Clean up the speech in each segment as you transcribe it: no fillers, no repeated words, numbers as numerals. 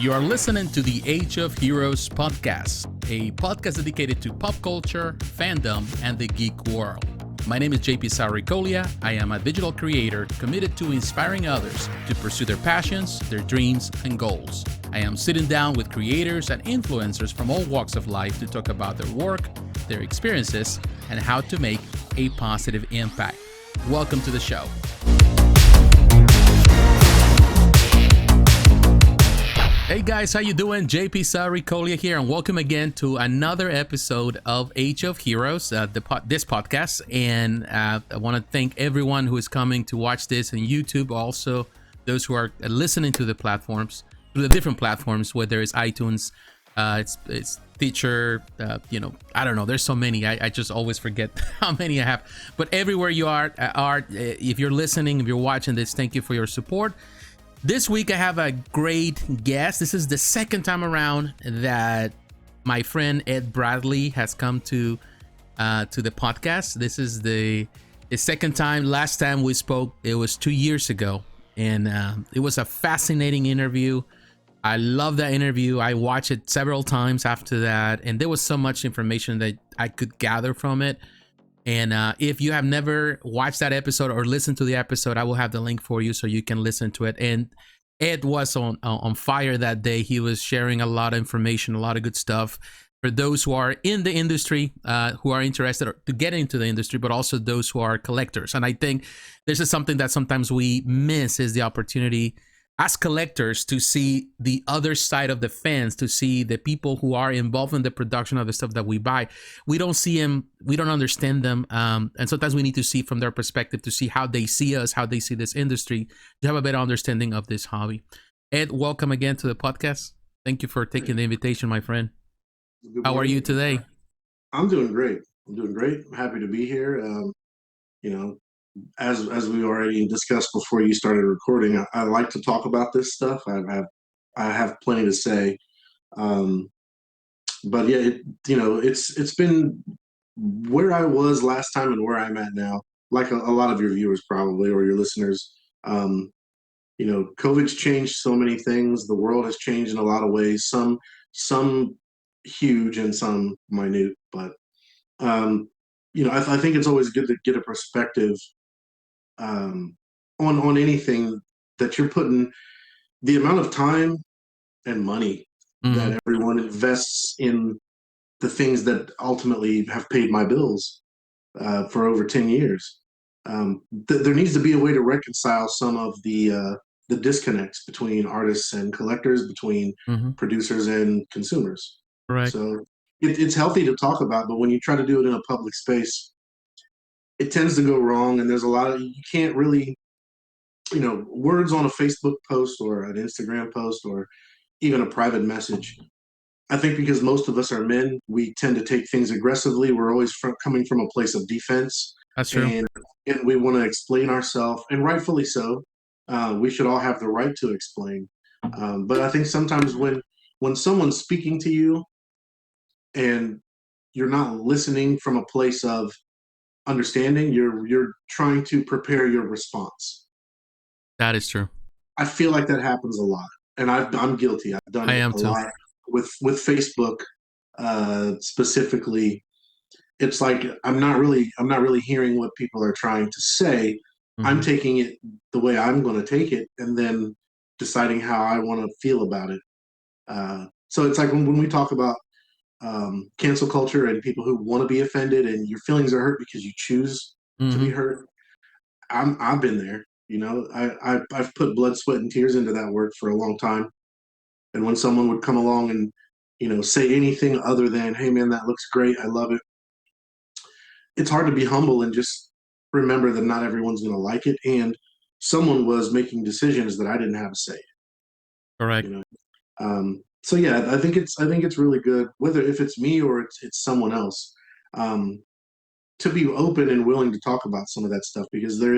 You are listening to the Age of Heroes podcast, a podcast dedicated to pop culture, fandom, and the geek world. My name is JP Sarricolea. I am a digital creator committed to inspiring others to pursue their passions, their dreams, and goals. I am sitting down with creators and influencers from all walks of life to talk about their work, their experiences, and how to make a positive impact. Welcome to the show. Hey guys, how you doing? JP Sarricolea here, and welcome again to another episode of Age of Heroes, this podcast. And I want to thank everyone who is coming to watch this on YouTube. Also, those who are listening to the platforms, to the different platforms, whether it's iTunes, it's Stitcher, I don't know. There's so many. I just always forget how many I have. But everywhere you are, if you're listening, if you're watching this, thank you for your support. This week I have a great guest. This is the second time around that my friend Ed Bradley has come to the podcast. This is the second time. Last time we spoke, it was 2 years ago, and it was a fascinating interview. I love that interview. I watched it several times after that, and there was so much information that I could gather from it. And if you have never watched that episode or listened to the episode, I will have the link for you so you can listen to it. And Ed was on fire that day. He was sharing a lot of information, a lot of good stuff for those who are in the industry, who are interested to get into the industry, but also those who are collectors. And I think this is something that sometimes we miss, is the opportunity as collectors to see the other side of the fence, to see the people who are involved in the production of the stuff that we buy. We don't see them, we don't understand them, and sometimes we need to see from their perspective to see how they see us, how they see this industry, to have a better understanding of this hobby. Ed, welcome again to the podcast. Thank you for taking the invitation, my friend. How are you today? I'm doing great. I'm happy to be here. As we already discussed before you started recording, I like to talk about this stuff. I have plenty to say. Um, but yeah, it's been where I was last time and where I'm at now. Like a lot of your viewers probably, or your listeners. COVID's changed so many things. The world has changed in a lot of ways. Some huge and some minute, but I think it's always good to get a perspective on anything that you're putting. The amount of time and money Mm-hmm. that everyone invests in the things that ultimately have paid my bills for over 10 years. There needs to be a way to reconcile some of the disconnects between artists and collectors, between Mm-hmm. producers and consumers. Correct. So it's healthy to talk about, but when you try to do it in a public space, it tends to go wrong. And there's a lot of, you can't really, words on a Facebook post or an Instagram post or even a private message. I think because most of us are men, we tend to take things aggressively. We're always coming from a place of defense, That's true. and we want to explain ourselves, and rightfully so. We should all have the right to explain. But I think sometimes when someone's speaking to you and you're not listening from a place of understanding, you're trying to prepare your response. That is true. I feel like that happens a lot, and I'm guilty. I've done I it am a too. lot with Facebook specifically. It's like I'm not really hearing what people are trying to say. I'm Mm-hmm. taking it the way I'm going to take it, and then deciding how I want to feel about it. So it's like when we talk about cancel culture and people who want to be offended, and your feelings are hurt because you choose to be Mm-hmm. hurt. I've been there. I've put blood, sweat, and tears into that work for a long time. And when someone would come along and say anything other than, "Hey, man, that looks great. I love it," it's hard to be humble and just remember that not everyone's going to like it. And someone was making decisions that I didn't have a say. Correct. You know. So yeah, I think it's really good, whether if it's me or it's someone else, um, to be open and willing to talk about some of that stuff, because there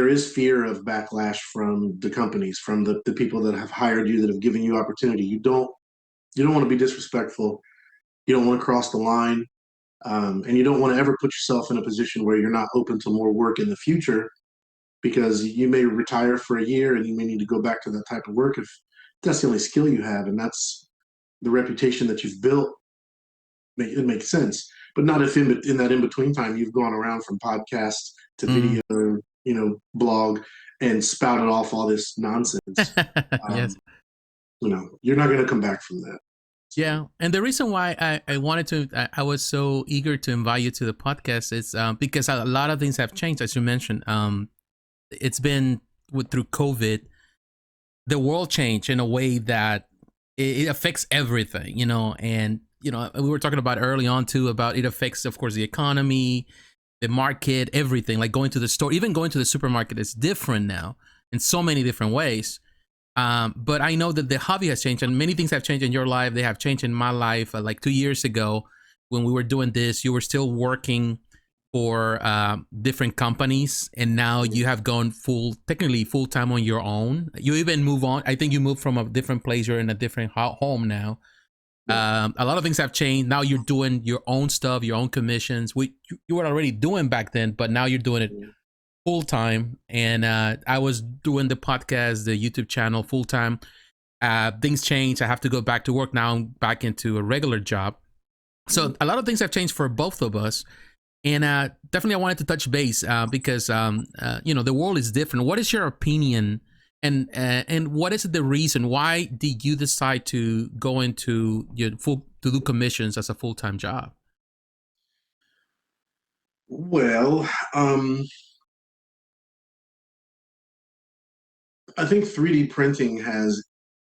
is fear of backlash from the companies, from the people that have hired you, that have given you opportunity. You don't want to be disrespectful. You don't want to cross the line, and you don't want to ever put yourself in a position where you're not open to more work in the future, because you may retire for a year and you may need to go back to that type of work that's the only skill you have, and that's the reputation that you've built. It makes sense, but not if in that in between time you've gone around from podcast to Mm. video, blog, and spouted off all this nonsense. Yes. Um, you're not going to come back from that. Yeah, and the reason why I wanted to, I was so eager to invite you to the podcast is because a lot of things have changed, as you mentioned. It's been through COVID, the world changed in a way that it affects everything, and we were talking about early on too about it affects, of course, the economy, the market, everything. Like going to the store, even going to the supermarket is different now in so many different ways. But I know that the hobby has changed, and many things have changed in your life. They have changed in my life. Like 2 years ago, when we were doing this, you were still working for different companies, and now you have gone technically full time on your own. You even move on. I think you moved from a different place. You're in a different home now. A lot of things have changed. Now you're doing your own stuff, your own commissions. You were already doing back then, but now you're doing it full time. And I was doing the podcast, the YouTube channel full time. Things change. I have to go back to work now. I'm back into a regular job. So a lot of things have changed for both of us. And definitely I wanted to touch base because, the world is different. What is your opinion? And what is the reason? Why did you decide to go into to do commissions as a full-time job? Well, I think 3D printing has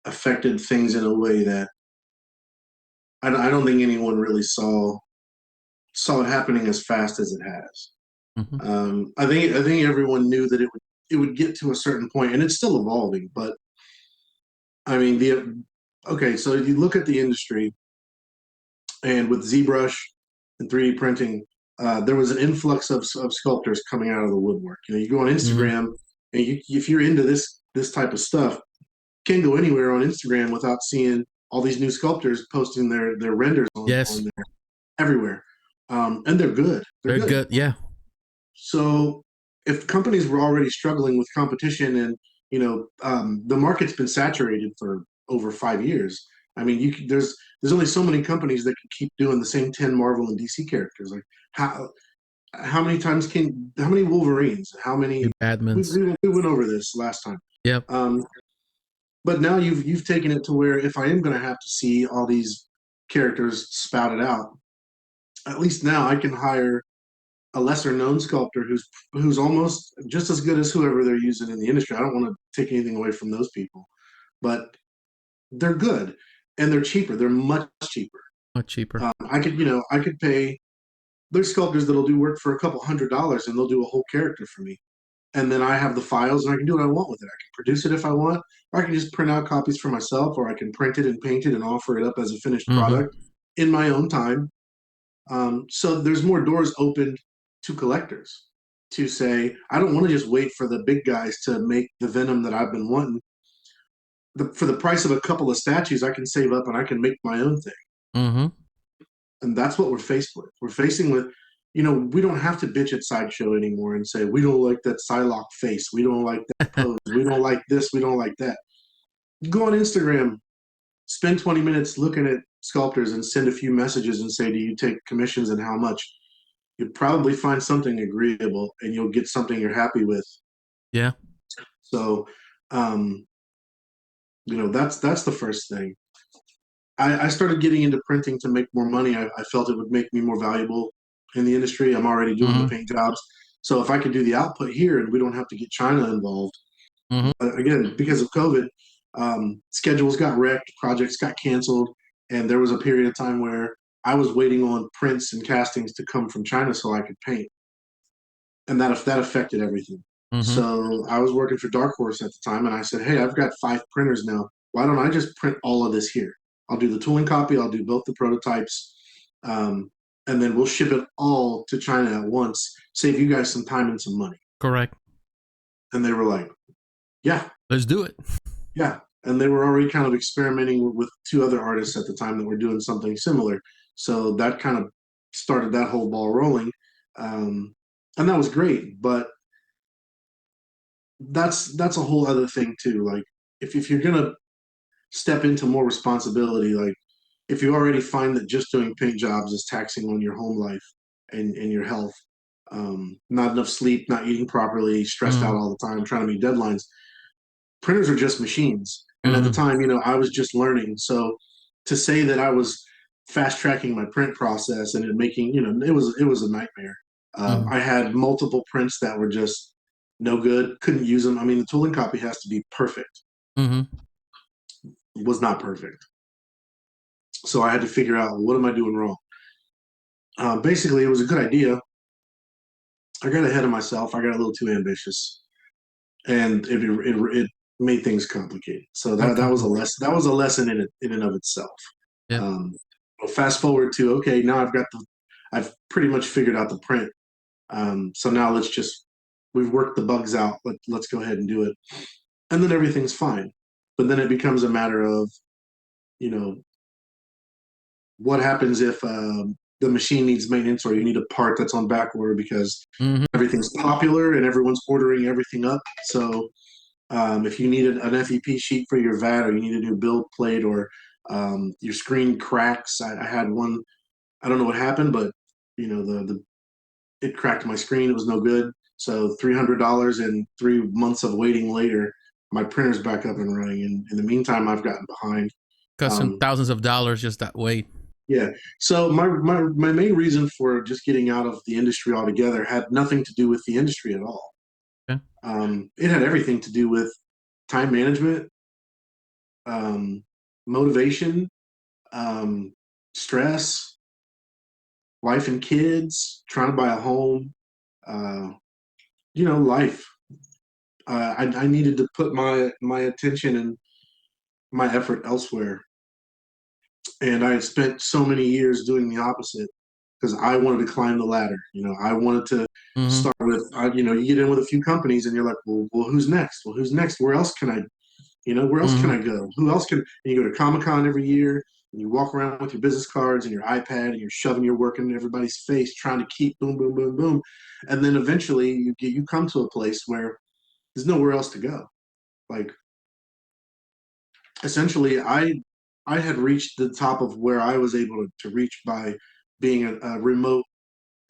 affected things in a way that I don't think anyone really saw it happening as fast as it has. Mm-hmm. I think everyone knew that it would get to a certain point, and it's still evolving. But I mean, okay, so you look at the industry, and with ZBrush and 3D printing, there was an influx of sculptors coming out of the woodwork. You go on Mm-hmm. Instagram, and if you're into this type of stuff, you can't go anywhere on Instagram without seeing all these new sculptors posting their renders on Yes, there everywhere, and they're good. They're very good. good. Yeah. So if companies were already struggling with competition, and the market's been saturated for over 5 years. I mean, there's only so many companies that can keep doing the same 10 Marvel and DC characters. Like how many times how many Wolverines? How The many? We, Badmans. we, we went over this last time. Yep. But now you've taken it to where if I am going to have to see all these characters spouted out, at least now I can hire a lesser known sculptor who's almost just as good as whoever they're using in the industry. I don't want to take anything away from those people, but they're good and they're cheaper. They're much cheaper. Much cheaper. I could pay. There's sculptors that'll do work for a couple $100 and they'll do a whole character for me. And then I have the files and I can do what I want with it. I can produce it if I want, or I can just print out copies for myself, or I can print it and paint it and offer it up as a finished Mm-hmm. product in my own time. So there's more doors opened to collectors to say, I don't want to just wait for the big guys to make the Venom that I've been wanting. For the price of a couple of statues, I can save up and I can make my own thing. Mm-hmm. And that's what we're faced with. We're facing with, we don't have to bitch at Sideshow anymore and say, we don't like that Psylocke face. We don't like that pose. We don't like this. We don't like that. Go on Instagram, spend 20 minutes looking at sculptors and send a few messages and say, do you take commissions and how much? You'll probably find something agreeable and you'll get something you're happy with. Yeah. So, that's the first thing. I started getting into printing to make more money. I felt it would make me more valuable in the industry. I'm already doing the Mm-hmm. paint jobs. So if I could do the output here and we don't have to get China involved, Mm-hmm. again, because of COVID, schedules got wrecked, projects got canceled, and there was a period of time where I was waiting on prints and castings to come from China so I could paint. And that affected everything. Mm-hmm. So I was working for Dark Horse at the time, and I said, hey, I've got 5 printers now. Why don't I just print all of this here? I'll do the tooling copy. I'll do both the prototypes, and then we'll ship it all to China at once. Save you guys some time and some money. Correct. And they were like, yeah, let's do it. Yeah. And they were already kind of experimenting with 2 other artists at the time that were doing something similar. So that kind of started that whole ball rolling. And that was great. But that's a whole other thing too. Like if you're gonna step into more responsibility. Like if you already find that just doing paint jobs is taxing on your home life and your health, not enough sleep, not eating properly, stressed out Mm-hmm. all the time, trying to meet deadlines. Printers are just machines. And at the Mm-hmm. time, I was just learning. So to say that I was fast tracking my print process and it making, it was a nightmare. Mm-hmm. I had multiple prints that were just no good, couldn't use them. I mean, the tooling copy has to be perfect. Mm-hmm. It was not perfect. So I had to figure out, what am I doing wrong? Basically, it was a good idea. I got ahead of myself. I got a little too ambitious, and it made things complicated. So that Okay. was a lesson. That was a lesson in and of itself. Yep. Um, well, fast forward to, okay, now I've pretty much figured out the print. So now we've worked the bugs out. Let's go ahead and do it, and then everything's fine. But then it becomes a matter of, you know, what happens if the machine needs maintenance or you need a part that's on back order because Mm-hmm. everything's popular and everyone's ordering everything up. So if you need an FEP sheet for your VAT, or you need a new build plate, or your screen cracks, I had one. I don't know what happened, but the it cracked my screen. It was no good. So $300 and 3 months of waiting later, my printer's back up and running. And in the meantime, I've gotten behind. Costing Um, thousands of dollars just that way. yeah. So my main reason for just getting out of the industry altogether had nothing to do with the industry at all. Okay. It had everything to do with time management, um, motivation, um, stress, wife and kids, trying to buy a home, uh, life. I needed to put my attention and my effort elsewhere, and I had spent so many years doing the opposite because I wanted to climb the ladder. I wanted to Mm-hmm. start with, you get in with a few companies, and you're like, well, who's next? Well, who's next? Where else can I where else can Mm-hmm. I go? Who else can? And you go to Comic-Con every year, and you walk around with your business cards and your iPad, and you're shoving your work in everybody's face, trying to keep boom, boom, boom, boom. And then eventually you come to a place where there's nowhere else to go. Like essentially, I had reached the top of where I was able to reach by being a remote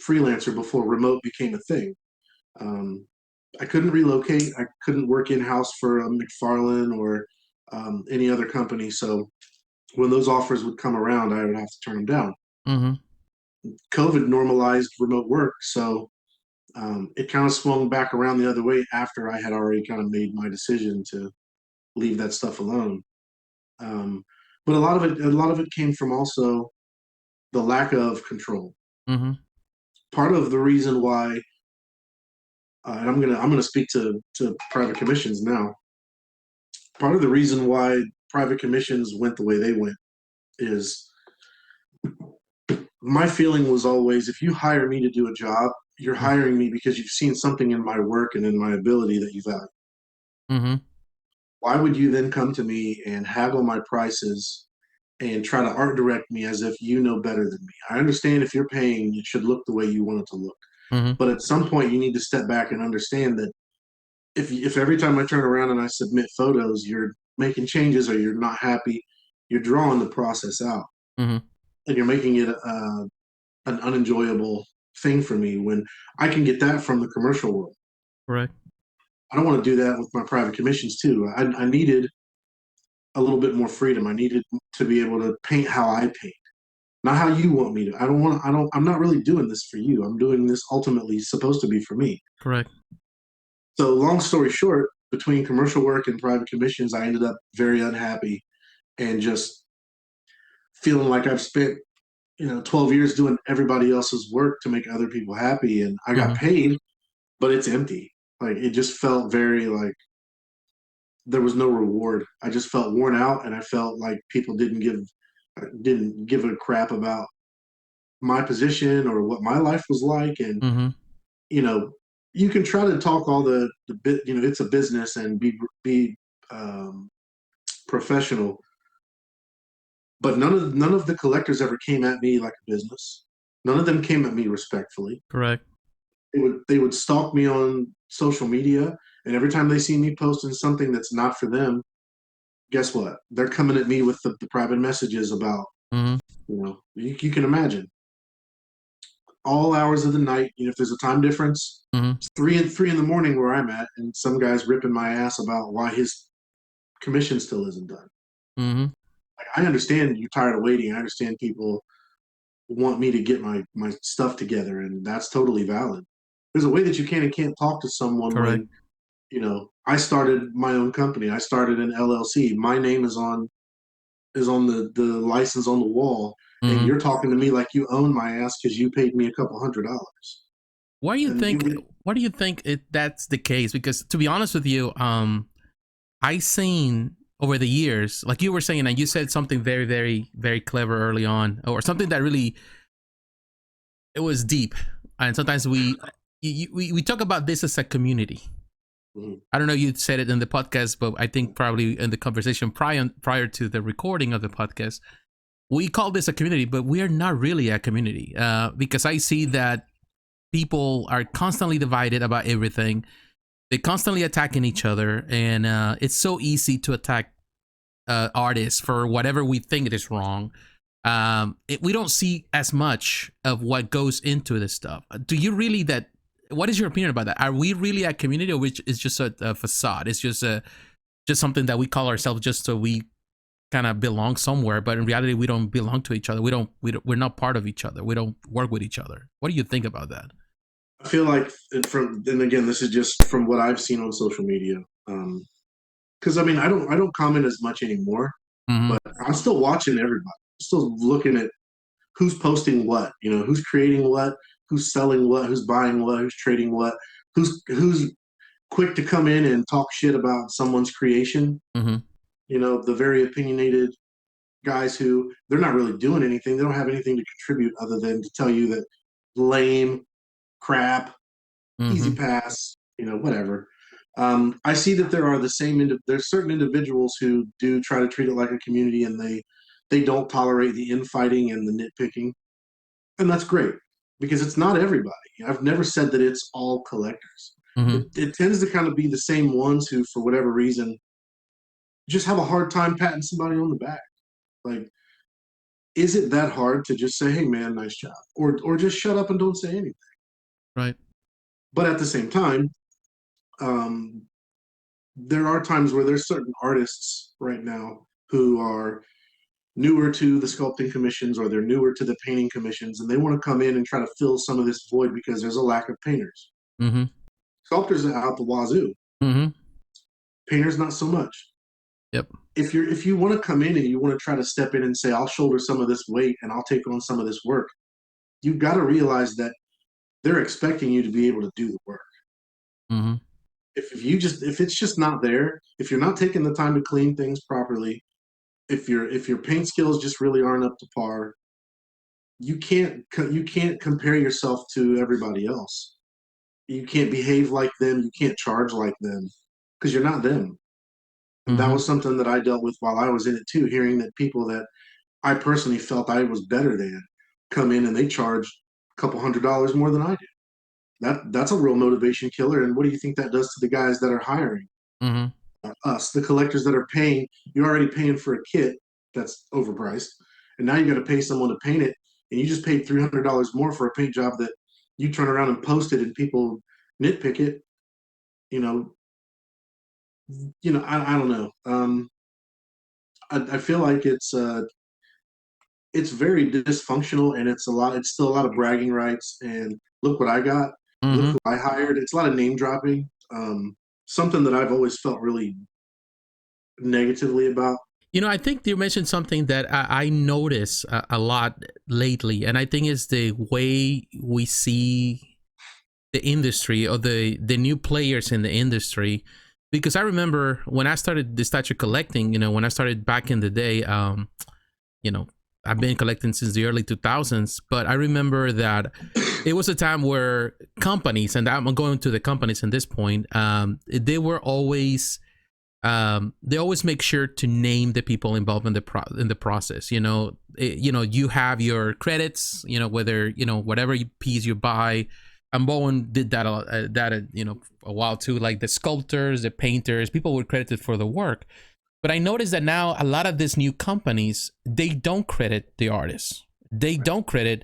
freelancer before remote became a thing. Um, I couldn't relocate. I couldn't work in house for McFarlane or any other company. So when those offers would come around, I would have to turn them down. Mm-hmm. COVID normalized remote work, so it kind of swung back around the other way after I had already kind of made my decision to leave that stuff alone. Um, but a lot of it came from also the lack of control. Mm-hmm. Part of the reason why, and I'm gonna speak to private commissions now. Part of the reason why private commissions went the way they went is my feeling was always, if you hire me to do a job, you're hiring me because you've seen something in my work and in my ability that you value. Mm-hmm. Why would you then come to me and haggle my prices and try to art direct me as if you know better than me? I understand if you're paying, it should look the way you want it to look. Mm-hmm. But at some point, you need to step back and understand that if every time I turn around and I submit photos, you're making changes or you're not happy, you're drawing the process out Mm-hmm. and you're making it an unenjoyable thing for me when I can get that from the commercial world. Correct. I don't want to do that with my private commissions too. I needed a little bit more freedom. I needed to be able to paint how I paint, not how you want me to. I don't want. I don't. I'm not really doing this for you. I'm doing this ultimately supposed to be for me. Correct. So long story short, between commercial work and private commissions, I ended up very unhappy and just feeling like I've spent 12 years doing everybody else's work to make other people happy, and I got Mm-hmm. paid, but it's empty. Like it just felt very like there was no reward. I just felt worn out, and I felt like people didn't give a crap about my position or what my life was like. And Mm-hmm. you know, you can try to talk all the bit. It's a business and be um, professional, but none of the collectors ever came at me like a business. None of them came at me respectfully. Correct. They would stalk me on social media, and every time they see me posting something that's not for them, guess what? They're coming at me with the private messages about, Mm-hmm. you can imagine all hours of the night. If there's a time difference, Mm-hmm. it's three in the morning where I'm at, and some guy's ripping my ass about why his commission still isn't done. Mm-hmm. Like, I understand you're tired of waiting. I understand people want me to get my stuff together, and that's totally valid. There's a way that you can and can't talk to someone Correct. when, I started my own company. I started an LLC. My name is on the license on the wall, and Mm-hmm. you're talking to me like you own my ass because you paid me a couple $100. Why do you And think? you, Why do you think that's the case? Because to be honest with you, I seen over the years, like you were saying, and you said something very, very, very clever early on, or something that really it was deep. And sometimes we talk about this as a community. Mhm. I don't know, you said it in the podcast, but I think probably in the conversation prior to the recording of the podcast, we call this a community, but we are not really a community, because I see that people are constantly divided about everything. They're constantly attacking each other, and it's so easy to attack artists for whatever we think it is wrong. We don't see as much of what goes into this stuff. Do you really that? What is your opinion about that? Are we really a community, or which is just a facade? It's just something that we call ourselves just so we kind of belong somewhere, but in reality, we don't belong to each other. We're not part of each other. We don't work with each other. What do you think about that? I feel like and again, this is just from what I've seen on social media. Because I mean, I don't comment as much anymore, Mm-hmm. but I'm still watching everybody. I'm still looking at who's posting what, who's creating what, who's selling what, who's buying what, who's trading what, who's quick to come in and talk shit about someone's creation. Mm-hmm. The very opinionated guys who they're not really doing anything. They don't have anything to contribute other than to tell you that lame, crap, easy Mm-hmm. pass, whatever. I see that there are there's certain individuals who do try to treat it like a community, and they don't tolerate the infighting and the nitpicking, and that's great because it's not everybody. I've never said that it's all collectors. Mm-hmm. It tends to kind of be the same ones who, for whatever reason, just have a hard time patting somebody on the back. Like, is it that hard to just say, "Hey, man, nice job," or just shut up and don't say anything? Right. But at the same time, um, there are times where there's certain artists right now who are newer to the sculpting commissions or they're newer to the painting commissions, and they want to come in and try to fill some of this void because there's a lack of painters. Mm-hmm. Sculptors are out the wazoo. Mm-hmm. Painters not so much. Yep. If you want to come in and you want to try to step in and say, I'll shoulder some of this weight and I'll take on some of this work, you've got to realize that they're expecting you to be able to do the work. Mm-hmm. If it's just not there, if you're not taking the time to clean things properly, if your paint skills just really aren't up to par, you can't compare yourself to everybody else. You can't behave like them. You can't charge like them because you're not them. And that Mm-hmm. was something that I dealt with while I was in it too. Hearing that people that I personally felt I was better than come in and they charge a couple $100 more than I do. That's a real motivation killer. And what do you think that does to the guys that are hiring? Mm-hmm. Us, the collectors that are paying, you're already paying for a kit that's overpriced, and now you got to pay someone to paint it, and you just paid $300 more for a paint job that you turn around and post it, and people nitpick it. You know, I don't know. I feel like it's very dysfunctional, and it's a lot. It's still a lot of bragging rights, and look what I got, look Mm-hmm. who I hired. It's a lot of name dropping. Something that I've always felt really negatively about. I think you mentioned something that I notice a lot lately, and I think it's the way we see the industry or the new players in the industry. Because I remember when I started the statue collecting, when I started back in the day, you know, I've been collecting since the early 2000s, but I remember that it was a time where companies, and I'm going to the companies at this point, they were always they always make sure to name the people involved in the process. You have your credits. Whether whatever piece you buy. And Bowen did that a while too. Like the sculptors, the painters, people were credited for the work. But I noticed that now a lot of these new companies, they don't credit the artists. They don't credit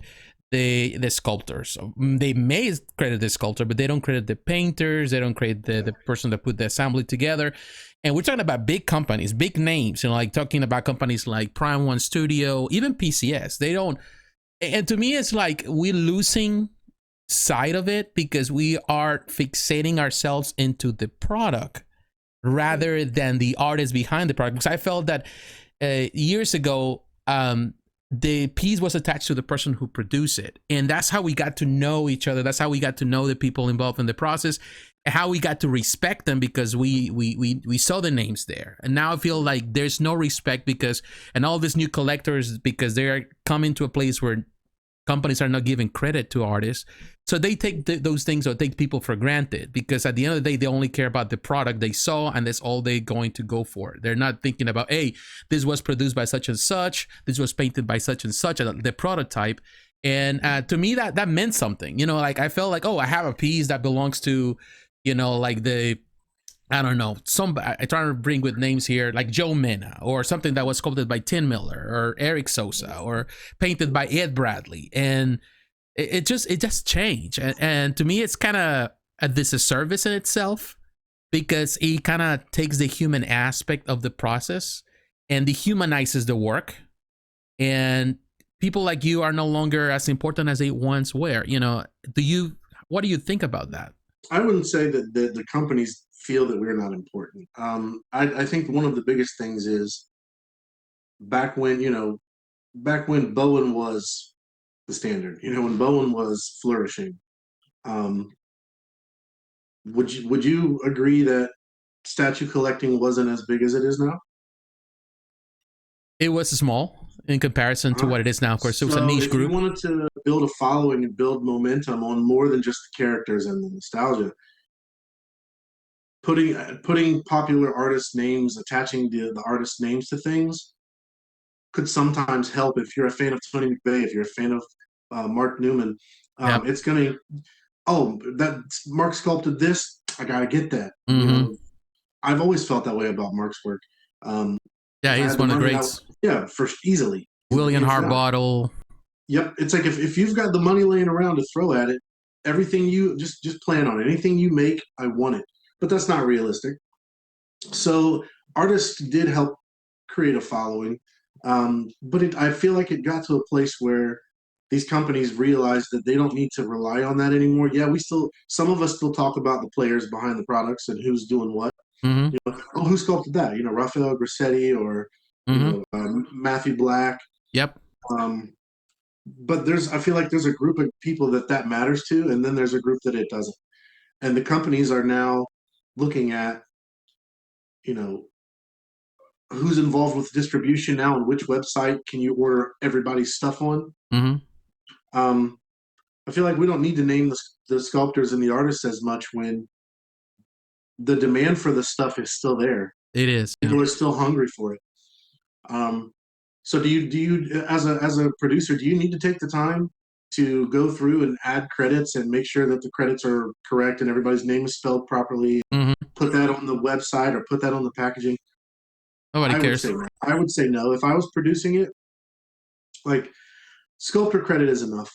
the sculptors. They may credit the sculptor, but they don't credit the painters. They don't credit the person that put the assembly together. And we're talking about big companies, big names, like talking about companies like Prime One Studio, even PCS. They don't. And to me, it's like we're losing sight of it because we are fixating ourselves into the product rather than the artist behind the product. Because I felt that years ago, the piece was attached to the person who produced it, and that's how we got to know each other. That's how we got to know the people involved in the process, how we got to respect them because we saw the names there. And now I feel like there's no respect because, and all these new collectors, because they're coming to a place where companies are not giving credit to artists, so they take those things or take people for granted, because at the end of the day they only care about the product they saw, and that's all they're going to go for. They're not thinking about, hey, this was produced by such and such, this was painted by such and such, the prototype. And to me that meant something, like I felt like, oh, I have a piece that belongs to, like I don't know, I try to bring with names here, like Joe Mena, or something that was sculpted by Tim Miller or Eric Sosa, or painted by Ed Bradley. And it just changed. And to me, it's kind of a disservice in itself, because it kind of takes the human aspect of the process and dehumanizes the work. And people like you are no longer as important as they once were. What do you think about that? I wouldn't say that the companies feel that we're not important. I think one of the biggest things is back when, back when Bowen was the standard, when Bowen was flourishing. Um, would you agree that statue collecting wasn't as big as it is now? It was small in comparison to what it is now. Of course, it was a niche if group. you wanted to build a following and build momentum on more than just the characters and the nostalgia, putting popular artist names, attaching the artist names to things could sometimes help. If you're a fan of Tony McVeigh, if you're a fan of Mark Newman, Yep. it's gonna, oh, that Mark sculpted this, I gotta get that. Mm-hmm. I've always felt that way about Mark's work. Yeah, If I he's had the one of the money, greats. yeah, for easily. William Hands down. Harbottle. Yep, it's like if you've got the money laying around to throw at it, everything you just plan on it. Anything you make, I want it. But that's not realistic. So artists did help create a following, but I feel like it got to a place where these companies realized that they don't need to rely on that anymore. Yeah, some of us still talk about the players behind the products and who's doing what. Mm-hmm. Oh, who sculpted that? Raphael Grassetti or Mm-hmm. Matthew Black. Yep. Um, but I feel like there's a group of people that matters to, and then there's a group that it doesn't. And the companies are now looking at, you know, who's involved with distribution now and which website can you order everybody's stuff on. Mm-hmm. Um, I feel like we don't need to name the sculptors and the artists as much when the demand for the stuff is still there. It is. Yeah. People are still hungry for it. So do you as a producer, do you need to take the time to go through and add credits and make sure that the credits are correct and everybody's name is spelled properly? Mm-hmm. Put that on the website or put that on the packaging? Nobody cares. I would say no. If I was producing it, like sculptor credit is enough.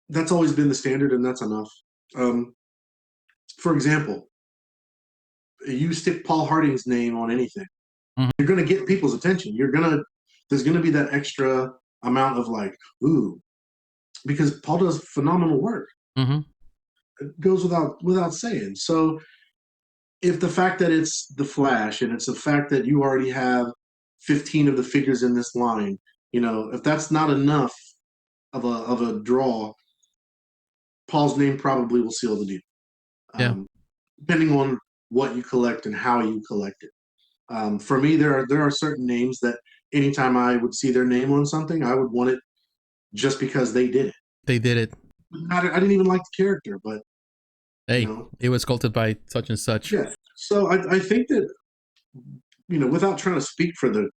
That's always been the standard, and that's enough. Um, for example, you stick Paul Harding's name on anything, Mm-hmm. you're going to get people's attention. There's going to be that extra amount of like, ooh, because Paul does phenomenal work. Mm-hmm. It goes without saying. So if the fact that it's the Flash and it's the fact that you already have 15 of the figures in this line, if that's not enough of a draw, Paul's name probably will seal the deal. Yeah. Depending on what you collect and how you collect it. For me, there are certain names that anytime I would see their name on something, I would want it just because they did it. They did it. I didn't even like the character, but hey, it was sculpted by such and such. Yeah. So I think that, without trying to speak for the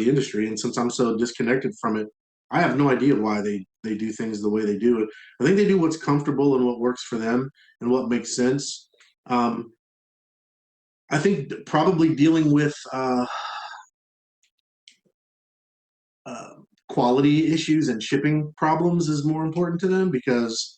industry, and since I'm so disconnected from it, I have no idea why they do things the way they do it. I think they do what's comfortable and what works for them and what makes sense. I think probably dealing with uh, quality issues and shipping problems is more important to them because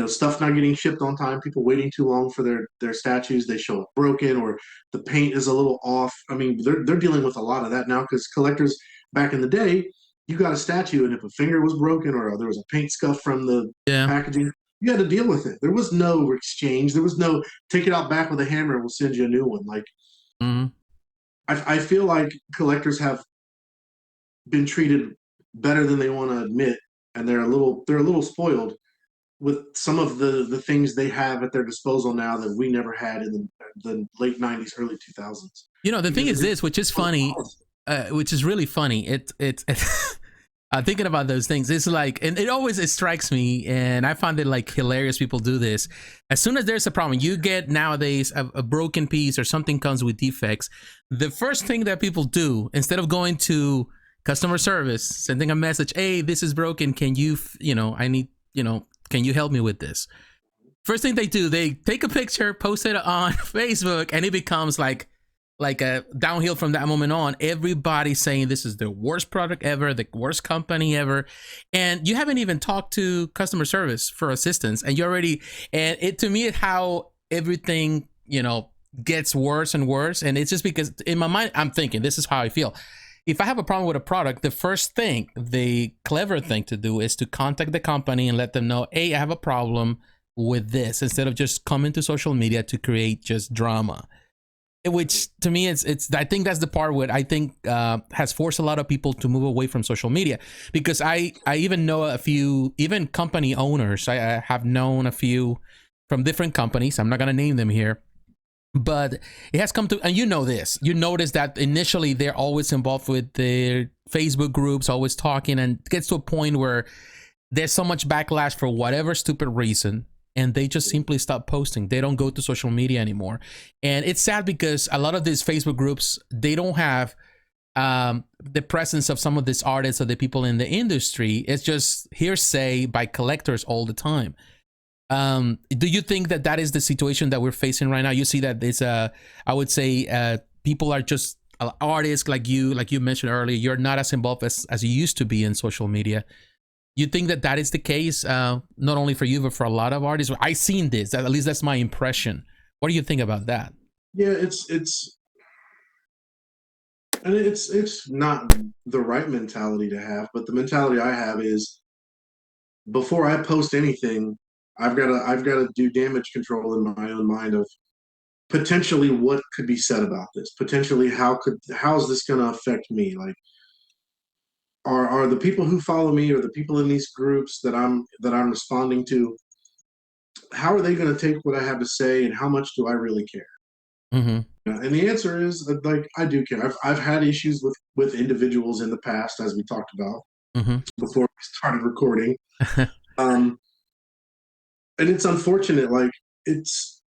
stuff not getting shipped on time, people waiting too long for their statues, they show up broken or the paint is a little off. I mean, they're dealing with a lot of that now because collectors back in the day, you got a statue and if a finger was broken or there was a paint scuff from the Yeah. packaging, you had to deal with it. There was no exchange. There was no take it out back with a hammer and we'll send you a new one. Like Hmm. I feel like collectors have been treated better than they want to admit, and they're a little spoiled with some of the things they have at their disposal now that we never had in the late '90s, early 2000s. The thing Because is this, which is funny, which is really funny. It thinking about those things, it's like, and it strikes me, and I find it like hilarious. People do this. As soon as there's a problem, you get nowadays a broken piece or something comes with defects. The first thing that people do, instead of going to customer service, sending a message, "Hey, this is broken. Can you, I need, can you help me with this?" First thing they do, they take a picture, post it on Facebook, and it becomes like a downhill from that moment on. Everybody's saying this is the worst product ever, the worst company ever, and you haven't even talked to customer service for assistance, and you already, and it, to me, how everything gets worse and worse. And it's just because in my mind I'm thinking, this is how I feel. If I have a problem with a product, the first thing, the clever thing to do is to contact the company and let them know, hey, I have a problem with this, instead of just coming to social media to create just drama. Which to me, it's I think that's the part where I think has forced a lot of people to move away from social media, because I even know a few, even company owners. I have known a few from different companies. I'm not gonna name them here, but it has come to, and you notice that initially they're always involved with their Facebook groups, always talking, and it gets to a point where there's so much backlash for whatever stupid reason, and they just simply stop posting. They don't go to social media anymore. And it's sad because a lot of these Facebook groups, they don't have the presence of some of these artists or the people in the industry. It's just hearsay by collectors all the time. Do you think that that is the situation that we're facing right now? You see that it's I would say people are just artists like you mentioned earlier. You're not as involved as you used to be in social media. You think that that is the case, not only for you but for a lot of artists? I've seen this. At least that's my impression. What do you think about that? Yeah, it's not the right mentality to have, but the mentality I have is before I post anything, I've got to do damage control in my own mind of potentially what could be said about this. Potentially how's this going to affect me? Like are the people who follow me or the people in these groups that I'm responding to, how are they going to take what I have to say and how much do I really care? Mm-hmm. And the answer is like I do care. I've had issues with individuals in the past, as we talked about Mm-hmm. before we started recording. Um, and it's unfortunate. Like it's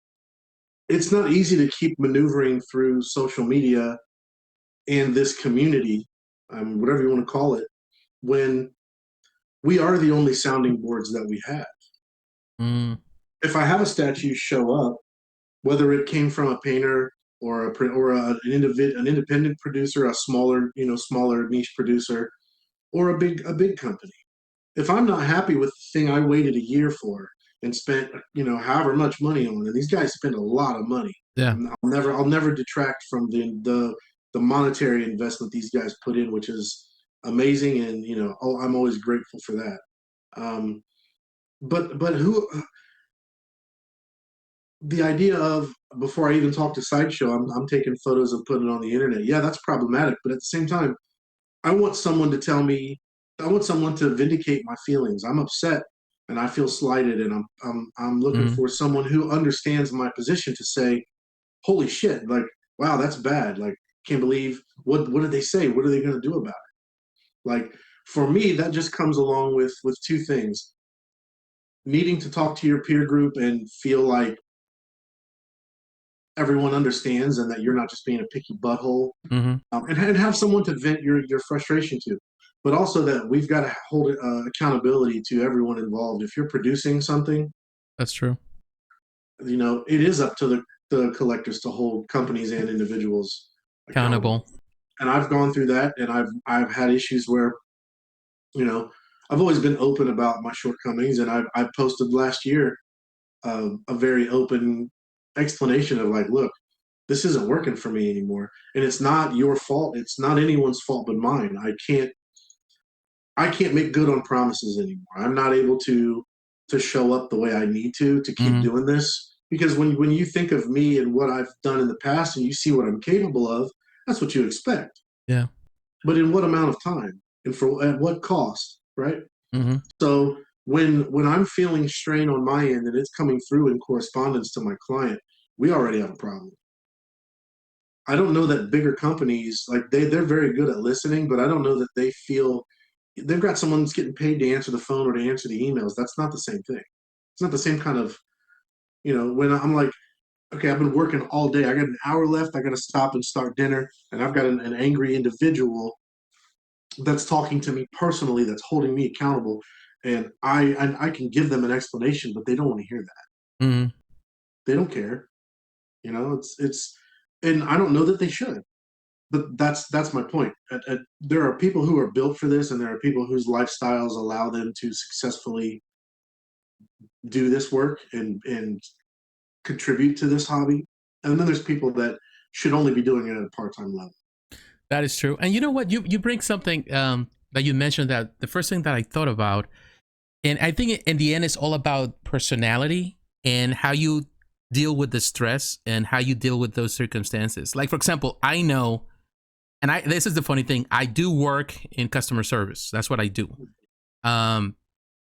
it's not easy to keep maneuvering through social media and this community, whatever you want to call it, when we are the only sounding boards that we have. Mm. If I have a statue show up, whether it came from a painter an independent producer, a smaller niche producer, or a big company. If I'm not happy with the thing I waited a year for and spent however much money on, and these guys spend a lot of money. Yeah. I'll never detract from the monetary investment these guys put in, which is amazing, and I'm always grateful for that. Um, but who the idea of before I even talk to Sideshow, I'm taking photos and putting it on the internet. Yeah, that's problematic, but at the same time, I want someone to tell me, I want someone to vindicate my feelings. I'm upset and I feel slighted, and I'm looking Mm-hmm. for someone who understands my position to say, "Holy shit! Like, wow, that's bad. Like, can't believe what did they say? What are they going to do about it?" Like, for me, that just comes along with two things: needing to talk to your peer group and feel like everyone understands and that you're not just being a picky butthole, Mm-hmm. and have someone to vent your frustration to, but also that we've got to hold accountability to everyone involved. If you're producing something, That's true. it is up to the collectors to hold companies and individuals accountable. Accountable. And I've gone through that, and I've had issues where You know, I've always been open about my shortcomings, and I posted last year a very open explanation of like, look, this isn't working for me anymore, and it's not your fault. It's not anyone's fault but mine. I can't make good on promises anymore. I'm not able to show up the way I need to keep Hmm. doing this, because when you think of me and what I've done in the past and you see what I'm capable of, that's what you expect. Yeah. But in what amount of time and for at what cost, right? Hmm. So when I'm feeling strain on my end and it's coming through in correspondence to my client, we already have a problem. I don't know that bigger companies like they're very good at listening, but I don't know that they feel they've got someone that's getting paid to answer the phone or to answer the emails. That's not the same thing. It's not the same kind of, when I'm like, okay, I've been working all day. I got an hour left. I got to stop and start dinner. And I've got an angry individual that's talking to me personally, that's holding me accountable. And I can give them an explanation, but they don't want to hear that. Hmm. They don't care. And I don't know that they should. But that's my point. There are people who are built for this, and there are people whose lifestyles allow them to successfully do this work and contribute to this hobby. And then there's people that should only be doing it at a part-time level. That is true. And you know what? You bring something that you mentioned, that the first thing that I thought about, and I think in the end, it's all about personality and how you deal with the stress and how you deal with those circumstances. Like, for example, I know, and this is the funny thing, I do work in customer service. That's what I do. Um,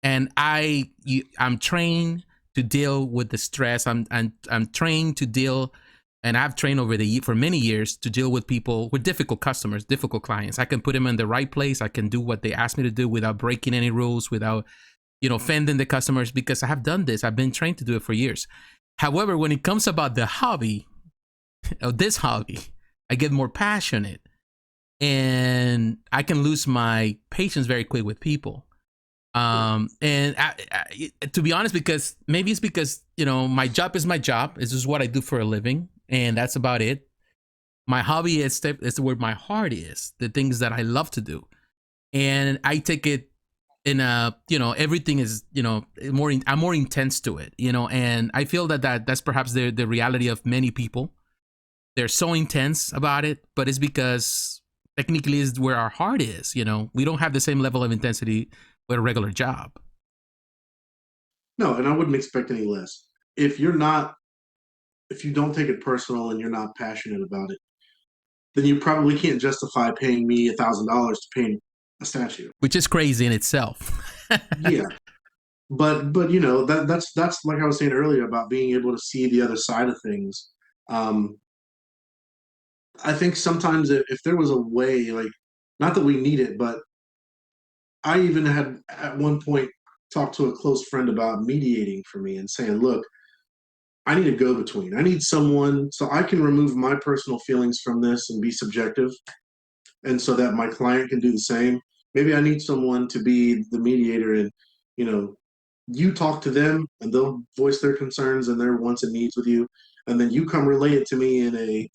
and I'm trained to deal with the stress. I'm trained to deal, and I've trained for many years to deal with people, with difficult customers, difficult clients. I can put them in the right place. I can do what they ask me to do without breaking any rules, without offending the customers, because I have done this. I've been trained to do it for years. However, when it comes about the hobby, of this hobby, I get more passionate, and I can lose my patience very quick with people. And to be honest, because maybe it's because my job is my job. This is what I do for a living, and that's about it. My hobby is where my heart is. The things that I love to do, and I take it in a everything is I'm more intense to it, and I feel that's perhaps the reality of many people. They're so intense about it, but it's because technically is where our heart is. We don't have the same level of intensity with a regular job. No, and I wouldn't expect any less. If you're not, if you don't take it personal and you're not passionate about it, then you probably can't justify paying me $1,000 to paint a statue. Which is crazy in itself. Yeah, but that's like I was saying earlier about being able to see the other side of things. Um, I think sometimes if there was a way, like, not that we need it, but I even had at one point talked to a close friend about mediating for me and saying, look, I need a go between. I need someone so I can remove my personal feelings from this and be subjective, and so that my client can do the same. Maybe I need someone to be the mediator, and you know, you talk to them and they'll voice their concerns and their wants and needs with you, and then you come relay it to me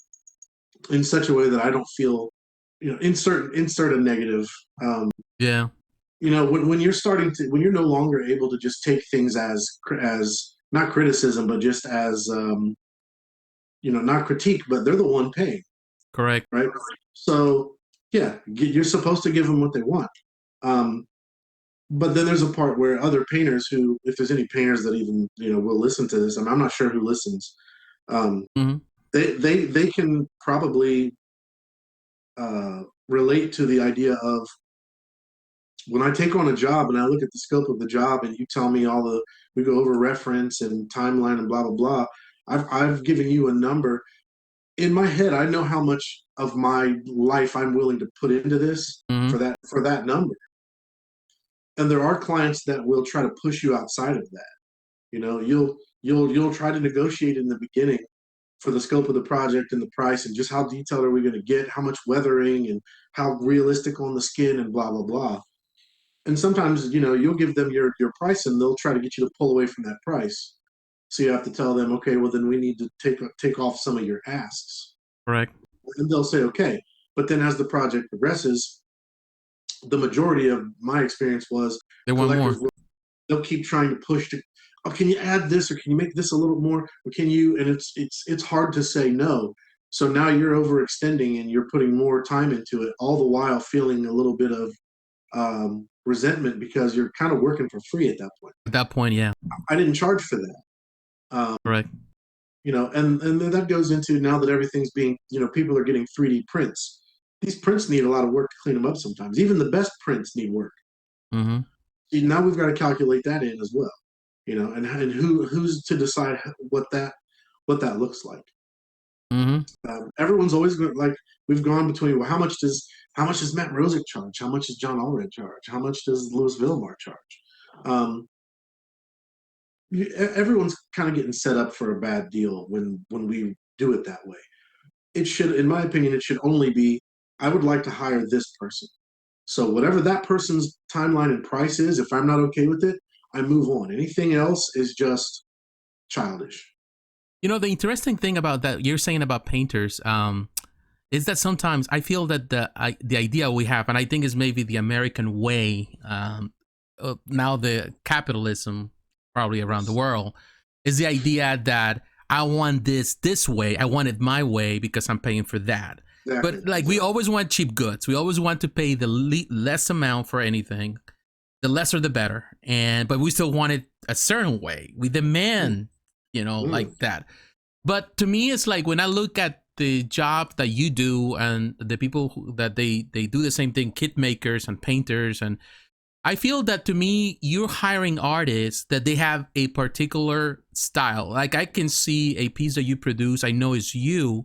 in such a way that I don't feel, insert a negative. Um, Yeah, when you're starting to when you're no longer able to just take things as not criticism but just as not critique, but they're the one paying, correct. right? So yeah, you're supposed to give them what they want. Um, but then there's a part where other painters who, if there's any painters that even will listen to this, and I'm not sure who listens, um, Hmm. they can probably relate to the idea of when I take on a job and I look at the scope of the job and you tell me we go over reference and timeline and blah blah blah. I've given you a number in my head. I know how much of my life I'm willing to put into this Hmm. for that number. And there are clients that will try to push you outside of that. You'll try to negotiate in the beginning for the scope of the project and the price and just how detailed are we going to get, how much weathering and how realistic on the skin and blah blah blah. And sometimes you'll give them your price and they'll try to get you to pull away from that price. So you have to tell them, okay, well then we need to take off some of your asks, Correct. and they'll say okay. But then as the project progresses, the majority of my experience was They want collectors more. they'll keep trying to push to, oh, can you add this or can you make this a little more or can you, and it's hard to say no. So now you're overextending and you're putting more time into it, all the while feeling a little bit of resentment because you're kind of working for free at that point. At that point, yeah. I didn't charge for that. Correct. And then that goes into, now that everything's being, people are getting 3D prints. These prints need a lot of work to clean them up sometimes. Even the best prints need work. Mm-hmm. Now we've got to calculate that in as well, and who's to decide what that looks like. Mm-hmm. Everyone's always going, like, we've gone between, well, how much does Matt Rosick charge? How much does John Allred charge? How much does Louis Villamar charge? Um, Everyone's kind of getting set up for a bad deal when we do it that way. It should, in my opinion, it should only be, I would like to hire this person. So whatever that person's timeline and price is, if I'm not okay with it, I move on. Anything else is just childish. The interesting thing about that you're saying about painters, is that sometimes I feel that the idea we have, and I think is maybe the American way, now the capitalism probably around the world, is the idea that I want this way, I want it my way because I'm paying for that. Exactly. But like we always want cheap goods. We always want to pay the less amount for anything, the lesser the better. But we still want it a certain way. We demand, like that. But to me, it's like when I look at the job that you do and the people that they do the same thing, kit makers and painters, and I feel that to me, you're hiring artists that they have a particular style. Like I can see a piece that you produce, I know is you,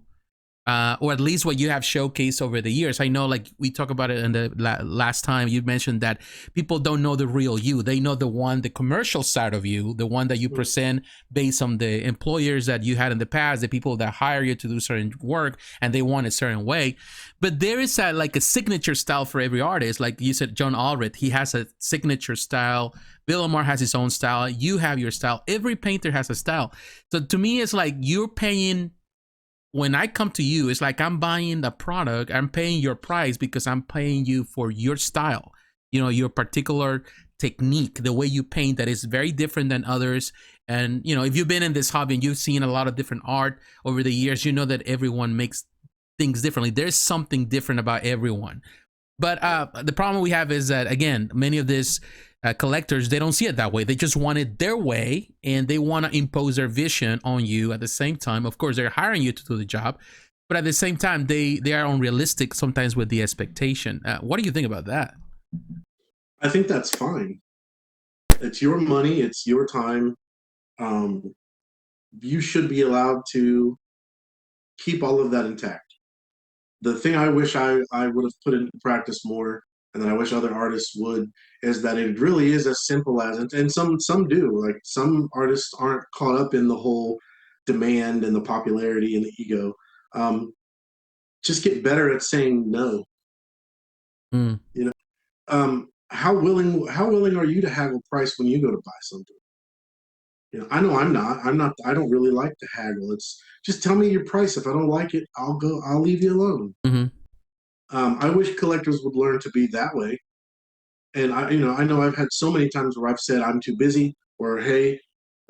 or at least what you have showcased over the years. I know, like we talked about it in the last time, you mentioned that people don't know the real you. They know the commercial side of you, the one that you present based on the employers that you had in the past, the people that hire you to do certain work and they want a certain way. But there is like a signature style for every artist. Like you said, John Allred, he has a signature style. Villamar has his own style. You have your style. Every painter has a style. So to me, it's like you're paying. When I come to you, it's like I'm buying the product. I'm paying your price because I'm paying you for your style, your particular technique, the way you paint that is very different than others. And, if you've been in this hobby and you've seen a lot of different art over the years, you know that everyone makes things differently. There's something different about everyone. But the problem we have is that, again, many of these collectors, they don't see it that way. They just want it their way, and they want to impose their vision on you. At the same time, of course, they're hiring you to do the job, but at the same time, they are unrealistic sometimes with the expectation. What do you think about that? I think that's fine. It's your money. It's your time. Um, you should be allowed to keep all of that intact. The thing I wish I would have put into practice more, and that I wish other artists would, is that it really is as simple as, and some do, like some artists aren't caught up in the whole demand and the popularity and the ego. Um, just get better at saying no. Mm. How willing are you to haggle price when you go to buy something? I know I'm not. I don't really like to haggle. It's just tell me your price. If I don't like it, I'll leave you alone. Mm-hmm. I wish collectors would learn to be that way. And I know I've had so many times where I've said I'm too busy, or hey,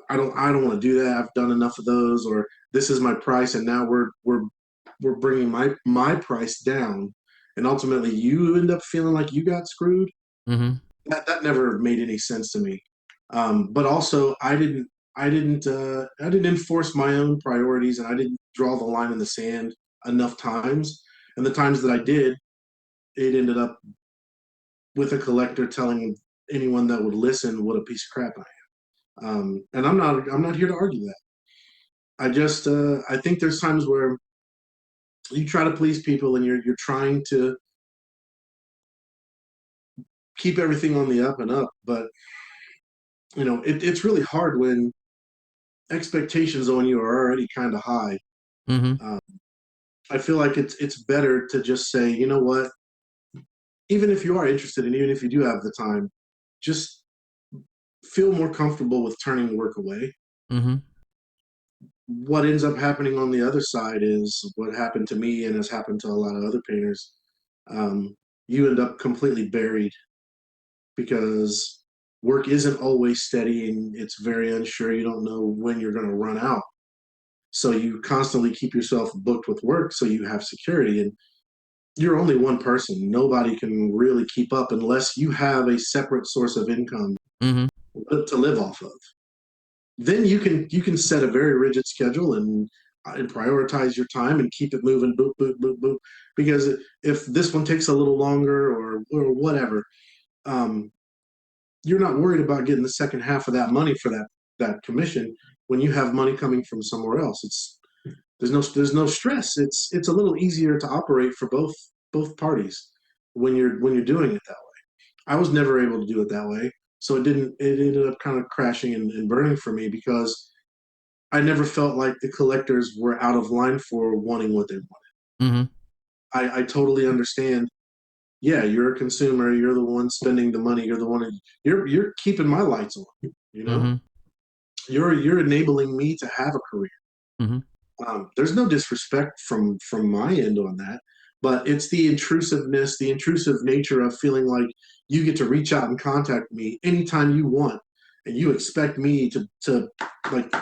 I don't want to do that. I've done enough of those, or this is my price, and now we're bringing my price down, and ultimately you end up feeling like you got screwed. Mm-hmm. That never made any sense to me. But also, I didn't enforce my own priorities, and I didn't draw the line in the sand enough times. And the times that I did, it ended up with a collector telling anyone that would listen what a piece of crap I am. And I'm not here to argue that. I think there's times where you try to please people and you're trying to keep everything on the up and up, but it's really hard when expectations on you are already kind of high. Mm-hmm. Um, I feel like it's better to just say, you know what, even if you are interested and even if you do have the time, just feel more comfortable with turning work away. Mm-hmm. What ends up happening on the other side is what happened to me and has happened to a lot of other painters. Um, you end up completely buried because work isn't always steady and it's very unsure. You don't know when you're going to run out. So you constantly keep yourself booked with work so you have security. And you're only one person. Nobody can really keep up unless you have a separate source of income Mm-hmm. to live off of. Then you can set a very rigid schedule and prioritize your time and keep it moving, boop boop boop boop. Because if this one takes a little longer or whatever, um, you're not worried about getting the second half of that money for that commission when you have money coming from somewhere else. It's there's no stress. It's a little easier to operate for both parties when you're doing it that way. I was never able to do it that way, so it ended up kind of crashing and burning for me because I never felt like the collectors were out of line for wanting what they wanted. Mm-hmm. I totally understand. Yeah, you're a consumer. You're the one spending the money. You're the one. You're keeping my lights on. You know, Mm-hmm. you're enabling me to have a career. Mm-hmm. There's no disrespect from my end on that, but it's the intrusiveness, the intrusive nature of feeling like you get to reach out and contact me anytime you want, and you expect me to like.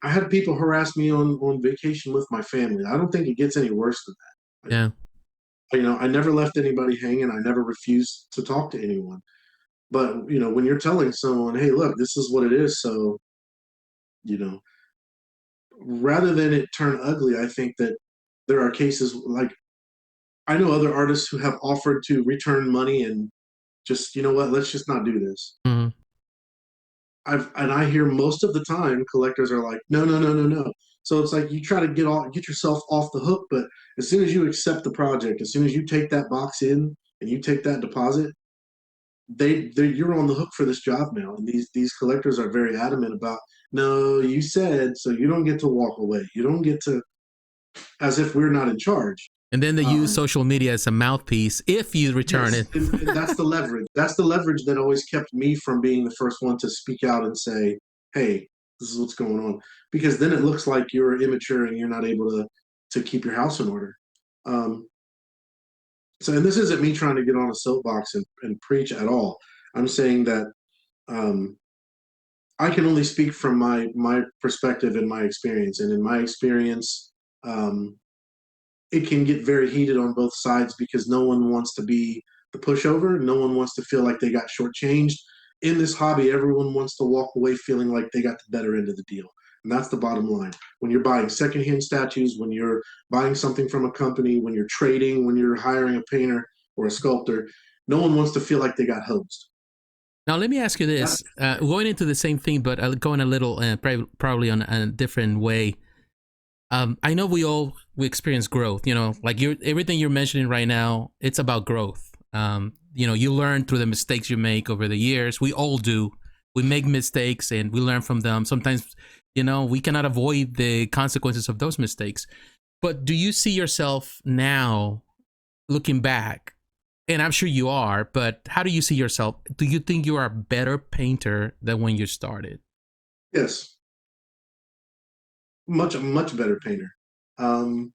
I had people harass me on vacation with my family. I don't think it gets any worse than that. Yeah. I never left anybody hanging. I never refused to talk to anyone. But when you're telling someone, "Hey, look, this is what it is," so you know, rather than it turn ugly, I think that there are cases like I know other artists who have offered to return money and just, you know what, let's just not do this. Mm-hmm. I hear most of the time collectors are like, no, no, no, no, no. So it's like you try to get yourself off the hook, but as soon as you accept the project, as soon as you take that box in and you take that deposit, they you're on the hook for this job now. And these collectors are very adamant about, no, you said, so you don't get to walk away. You don't get to, as if we're not in charge. And then they use Um, social media as a mouthpiece if you return Yes, it. and that's the leverage. That's the leverage that always kept me from being the first one to speak out and say, "Hey, this is what's going on," because then it looks like you're immature and you're not able to keep your house in order. Um, and this isn't me trying to get on a soapbox and preach at all. I'm saying that um, I can only speak from my perspective and my experience, and in my experience, um, it can get very heated on both sides because no one wants to be the pushover. No one wants to feel like they got shortchanged. In this hobby, everyone wants to walk away feeling like they got the better end of the deal. And that's the bottom line. When you're buying secondhand statues, when you're buying something from a company, when you're trading, when you're hiring a painter or a sculptor, no one wants to feel like they got hosed. Now, let me ask you That's this: going into the same thing, but going a little, probably on a different way. I know we experience growth. Like everything you're mentioning right now, it's about growth. You learn through the mistakes you make over the years. We all do. We make mistakes and we learn from them. Sometimes, we cannot avoid the consequences of those mistakes. But do you see yourself now, looking back? And I'm sure you are, but how do you see yourself? Do you think you are a better painter than when you started? yes, much better painter. Um,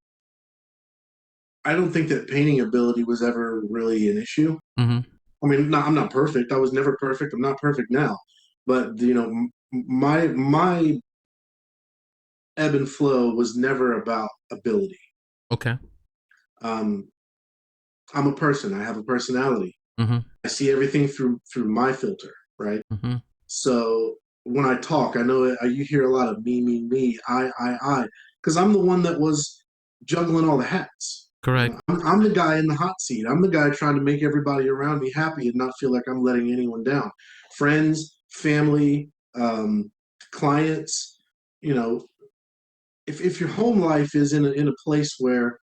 I don't think that painting ability was ever really an issue. Mm-hmm. I mean, no, I'm not perfect. I was never perfect. I'm not perfect now, but my ebb and flow was never about ability. Okay. Um, I'm a person. I have a personality. Mm-hmm. I see everything through my filter, right? Mm-hmm. So when I talk, I know you hear a lot of me, I, because I'm the one that was juggling all the hats. Correct. I'm the guy in the hot seat. I'm the guy trying to make everybody around me happy and not feel like I'm letting anyone down. Friends, family, clients. You know, if your home life is in a place where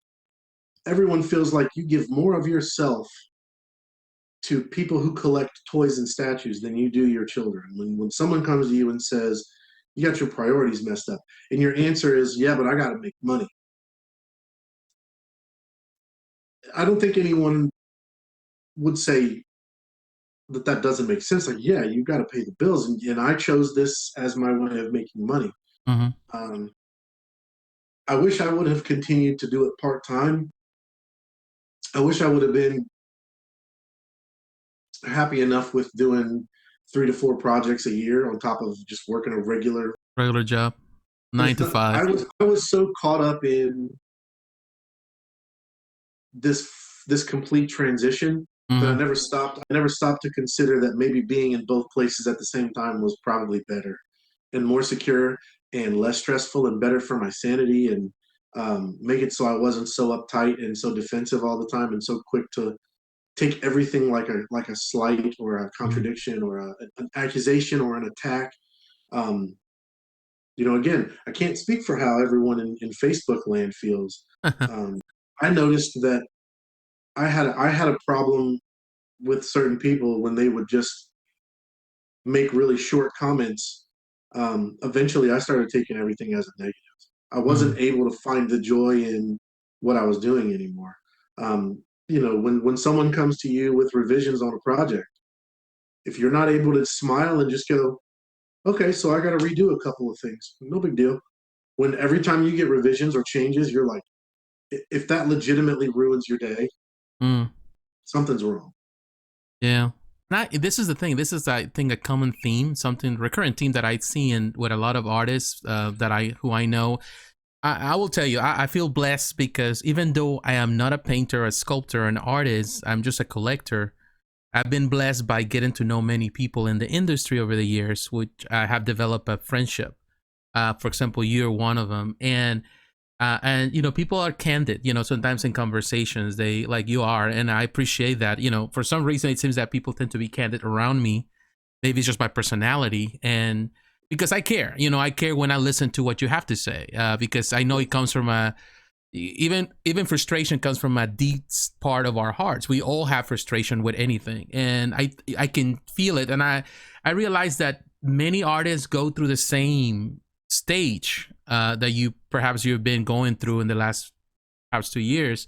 everyone feels like you give more of yourself to people who collect toys and statues than you do your children. When someone comes to you and says, "You got your priorities messed up," and your answer is, "Yeah, but I got to make money." I don't think anyone would say that doesn't make sense. Like, yeah, you got to pay the bills, and I chose this as my way of making money. Mm-hmm. Um, I wish I would have continued to do it part time. I wish I would have been happy enough with doing 3 to 4 projects a year on top of just working a regular. Regular job, nine to I five. was so caught up in this this complete transition that Mm-hmm. I never stopped to consider that maybe being in both places at the same time was probably better and more secure and less stressful and better for my sanity, and make it so I wasn't so uptight and so defensive all the time and so quick to take everything like a slight or a Mm-hmm. contradiction or an accusation or an attack. Um, again, I can't speak for how everyone in Facebook land feels. Um, I noticed that I had a problem with certain people when they would just make really short comments. Eventually, I started taking everything as a negative. I Mm-hmm. wasn't able to find the joy in what I was doing anymore. When someone comes to you with revisions on a project, if you're not able to smile and just go, okay, so I got to redo a couple of things, no big deal. When every time you get revisions or changes, you're like, if that legitimately ruins your day, Mm. something's wrong. Yeah. Not, this is the thing. This is, I think, a common theme, something recurrent theme that I see in with a lot of artists that I know. I will tell you, I feel blessed because even though I am not a painter, a sculptor, an artist, I'm just a collector. I've been blessed by getting to know many people in the industry over the years, which I have developed a friendship. For example, you're one of them, and people are candid. Sometimes in conversations they like you are, and I appreciate that. For some reason it seems that people tend to be candid around me. Maybe it's just my personality, and because I care. I care when I listen to what you have to say, because I know it comes from a even frustration comes from a deep part of our hearts. We all have frustration with anything, and I can feel it, and I realize that many artists go through the same stage that you've been going through in the last perhaps 2 years,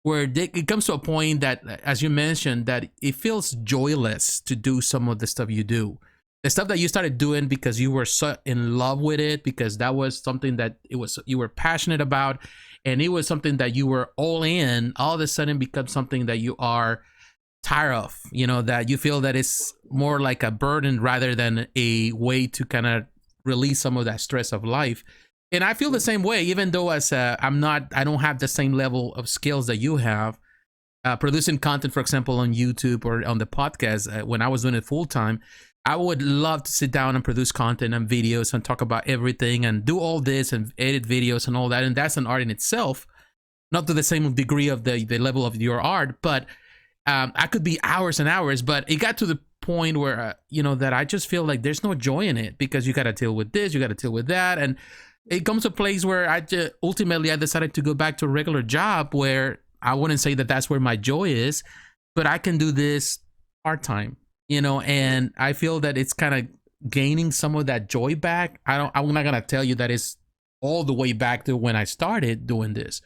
where it comes to a point that, as you mentioned, that it feels joyless to do some of the stuff you do. The stuff that you started doing because you were so in love with it, because that was something that you were passionate about, and it was something that you were all in. All of a sudden, becomes something that you are tired of. That you feel that it's more like a burden rather than a way to kind of release some of that stress of life. And I feel the same way, even though I don't have the same level of skills that you have. Producing content, for example, on YouTube or on the podcast, when I was doing it full time, I would love to sit down and produce content and videos and talk about everything and do all this and edit videos and all that. And that's an art in itself, not to the same degree of the level of your art, but I could be hours and hours. But it got to the point where, that I just feel like there's no joy in it, because you got to deal with this, you got to deal with that. And it comes to a place where ultimately I decided to go back to a regular job where I wouldn't say that that's where my joy is, but I can do this part time, and I feel that it's kind of gaining some of that joy back. I'm not gonna tell you that it's all the way back to when I started doing this,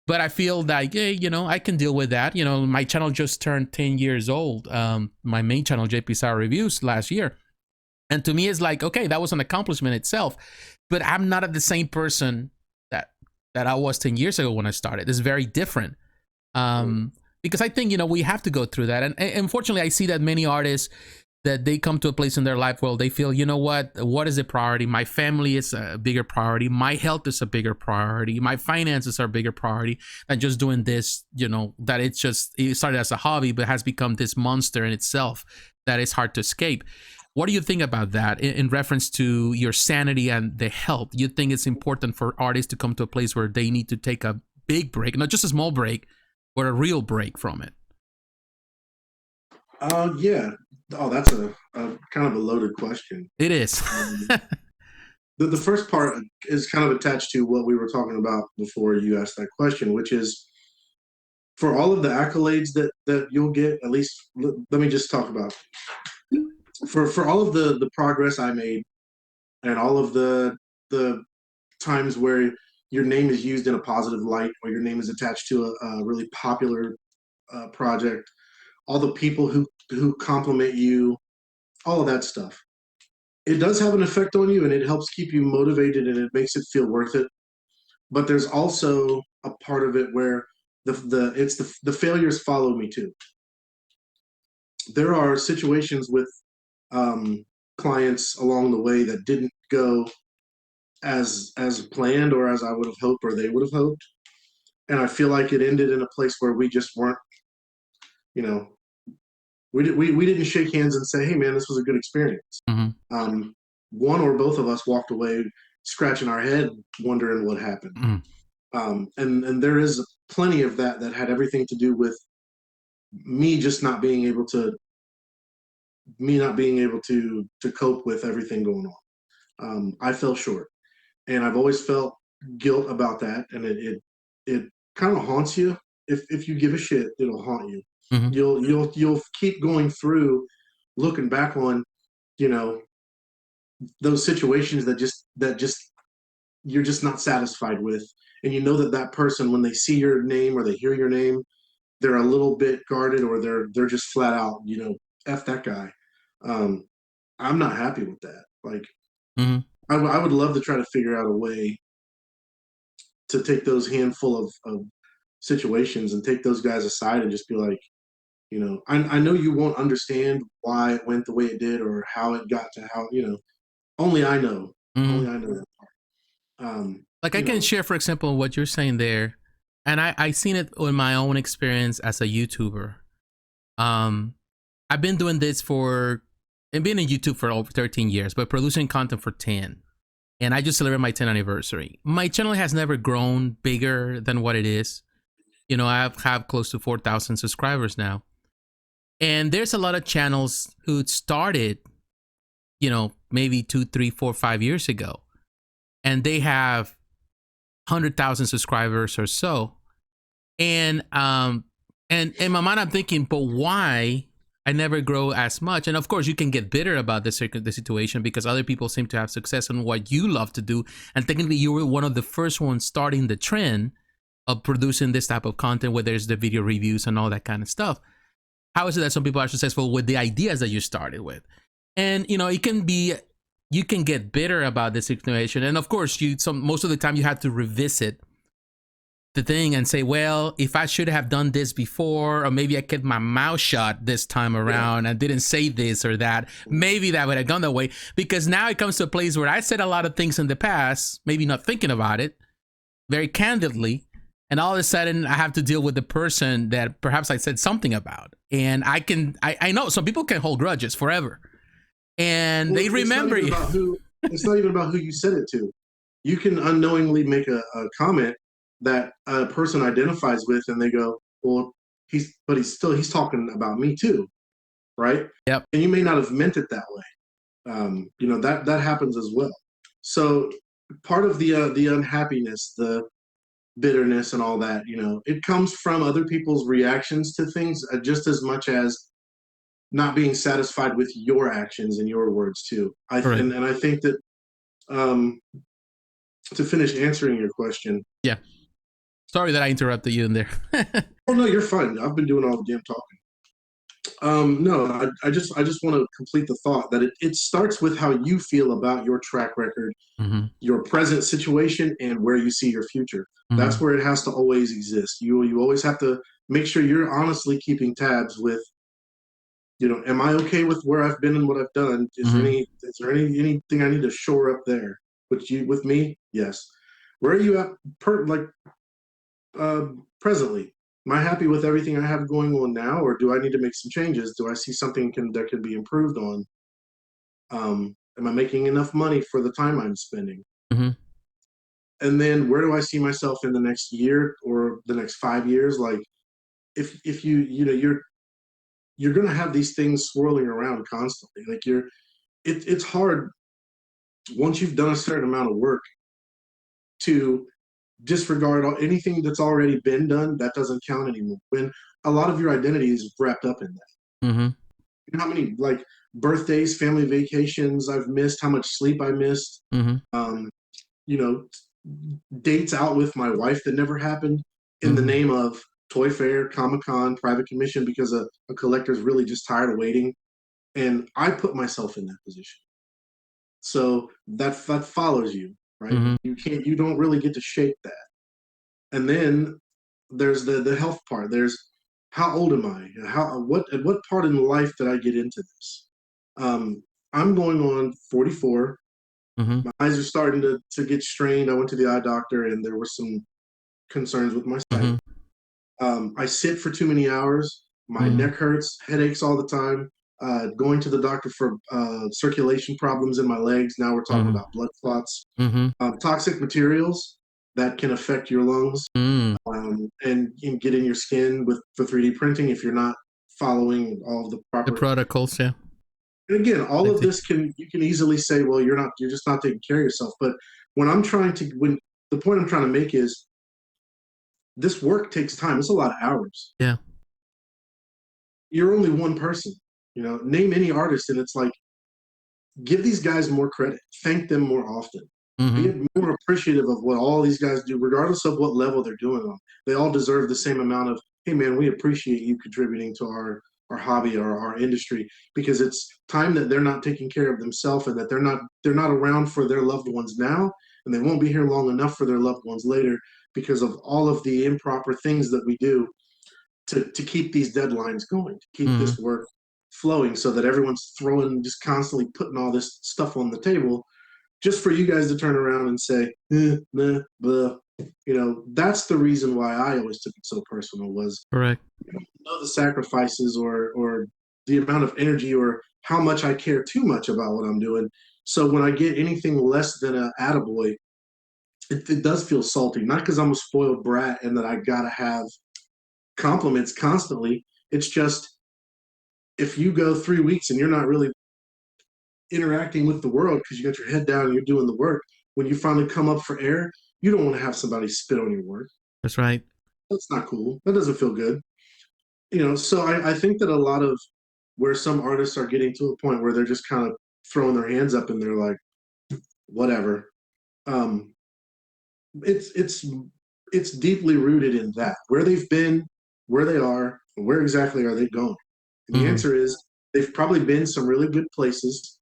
but I feel like, hey, I can deal with that. My channel just turned 10 years old. My main channel, JP Sarricolea Reviews, last year, and to me, it's like, okay, that was an accomplishment itself, but I'm not the same person that I was 10 years ago when I started. It's very different. Because I think, we have to go through that. And unfortunately, I see that many artists, that they come to a place in their life where they feel, what is a priority? My family is a bigger priority. My health is a bigger priority. My finances are a bigger priority than just doing this, that it started as a hobby, but has become this monster in itself that is hard to escape. What do you think about that in reference to your sanity and the health? You think it's important for artists to come to a place where they need to take a big break, not just a small break, but a real break from it? Yeah. Oh, that's a kind of a loaded question. It is. Um, the first part is kind of attached to what we were talking about before you asked that question, which is for all of the accolades that you'll get. At least let me just talk about for all of the progress I made and all of the times where your name is used in a positive light or your name is attached to a really popular project, all the people who compliment you, all of that stuff. It does have an effect on you and it helps keep you motivated and it makes it feel worth it. But there's also a part of it where the failures follow me too. There are situations with clients along the way that didn't go as planned or as I would have hoped or they would have hoped, and I feel like it ended in a place where we just weren't, you know, we didn't shake hands and say, hey man, this was a good experience. Mm-hmm. One or both of us walked away scratching our head wondering what happened. And there is plenty of that had everything to do with me just not being able to cope with everything going on. I fell short, and I've always felt guilt about that, and it kind of haunts you. If you give a shit, it'll haunt you. Mm-hmm. You'll keep going through, looking back on, you know, those situations that just you're just not satisfied with, and you know that person, when they see your name or they hear your name, they're a little bit guarded, or they're just flat out, F that guy. I'm not happy with that. Like, Mm-hmm. I would love to try to figure out a way to take those handful of situations and take those guys aside and just be like, I know you won't understand why it went the way it did or how it got to how, only I know. Mm-hmm. Only I know that part. Like I can share, for example, what you're saying there, and I seen it in my own experience as a YouTuber. I've been doing this and been in YouTube for over 13 years, but producing content for 10. And I just celebrated my 10th anniversary. My channel has never grown bigger than what it is. I have close to 4,000 subscribers now. And there's a lot of channels who started, maybe 2, 3, 4, 5 years ago. And they have 100,000 subscribers or so. And in my mind, I'm thinking, but why I never grow as much? And of course, you can get bitter about the situation because other people seem to have success in what you love to do. And technically, you were one of the first ones starting the trend of producing this type of content, where there's the video reviews and all that kind of stuff. How is it that some people are successful with the ideas that you started with? And, it can be, you can get bitter about the situation. And of course, most of the time you have to revisit the thing and say, well, if I should have done this before, or maybe I kept my mouth shut this time around and didn't say this or that, maybe that would have gone that way. Because now it comes to a place where I said a lot of things in the past, maybe not thinking about it very candidly, and all of a sudden I have to deal with the person that perhaps I said something about. And I know some people can hold grudges forever, and they remember you. It's not even about who you said it to. You can unknowingly make a comment that a person identifies with, and they go, well, he's talking about me too, right? Yep. And you may not have meant it that way. That happens as well. So part of the unhappiness, the bitterness and all that, it comes from other people's reactions to things, just as much as not being satisfied with your actions and your words too. And I think that to finish answering your question. Yeah. Sorry that I interrupted you in there. Oh no, you're fine. I've been doing all the damn talking. No, I just want to complete the thought that it starts with how you feel about your track record, your present situation, and where you see your future. That's where it has to always exist. You always have to make sure you're honestly keeping tabs with, am I okay with where I've been and what I've done? Is there anything I need to shore up there? With me? Yes. Where are you at presently? Am I happy with everything I have going on now, or do I need to make some changes? Do I see something that can be improved on? Am I making enough money for the time I'm spending? And then where do I see myself in the next year or the next 5 years? Like, if you're going to have these things swirling around constantly. Like it's hard once you've done a certain amount of work to disregard anything that's already been done. That doesn't count anymore. When a lot of your identity is wrapped up in that. You know how many birthdays, family vacations I've missed, how much sleep I missed, dates out with my wife that never happened in the name of Toy Fair, Comic-Con, private commission, because a collector's really just tired of waiting. And I put myself in that position. So that follows you, right? You don't really get to shake that. And then there's the health part. There's how old am I? How what at what part in life did I get into this? Um, I'm going on 44. Mm-hmm. My eyes are starting to get strained. I went to the eye doctor and there were some concerns with my sight. Mm-hmm. I sit for too many hours. My Mm-hmm. neck hurts, headaches all the time. Going to the doctor for circulation problems in my legs. Now we're talking Mm-hmm. about blood clots, Mm-hmm. toxic materials that can affect your lungs, Mm. and get in your skin with for 3D printing if you're not following all of the The proper. protocols, yeah. And again, all of Safety. this you can easily say, well, you're just not taking care of yourself. But when the point I'm trying to make is this work takes time. It's a lot of hours. Yeah. You're only one person. Name any artist, and it's like give these guys more credit. Thank them more often. Mm-hmm. Be more appreciative of what all these guys do, regardless of what level they're doing on. They all deserve the same amount of, hey man, we appreciate you contributing to our hobby or our industry because it's time that they're not taking care of themselves and that they're not around for their loved ones now and they won't be here long enough for their loved ones later because of all of the improper things that we do to keep these deadlines going, to keep Mm-hmm. this work flowing so that everyone's just constantly putting all this stuff on the table just for you guys to turn around and say, meh, blah. That's the reason why I always took it so personal was Correct. the sacrifices or the amount of energy or how much I care too much about what I'm doing. So when I get anything less than a attaboy, it does feel salty. Not because I'm a spoiled brat and that I gotta have compliments constantly. It's just if you go 3 weeks and you're not really interacting with the world because you got your head down and you're doing the work, when you finally come up for air, you don't want to have somebody spit on your work. That's right. That's not cool. That doesn't feel good. So I think that a lot of where some artists are getting to a point where they're just kind of throwing their hands up and they're like, whatever. Um, it's deeply rooted in that where they've been, where they are, and where exactly are they going? And the Mm-hmm. answer is they've probably been some really good places.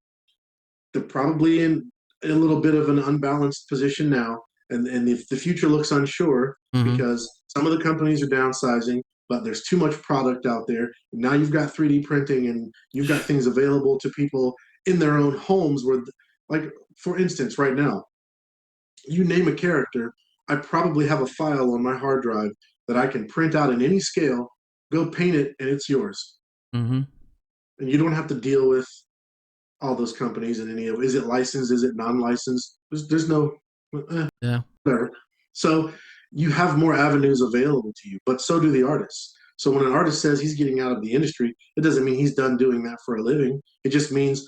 They're probably in a little bit of an unbalanced position now, and if the future looks unsure Mm-hmm. because some of the companies are downsizing, but there's too much product out there. Now you've got 3D printing and you've got things available to people in their own homes where, like, for instance, right now, you name a character, I probably have a file on my hard drive that I can print out in any scale, go paint it, and it's yours. Mm-hmm. And you don't have to deal with all those companies and any of is it licensed, is it non-licensed? There's no Yeah. whatever. So you have more avenues available to you, but so do the artists. So when an artist says he's getting out of the industry, it doesn't mean he's done doing that for a living. It just means,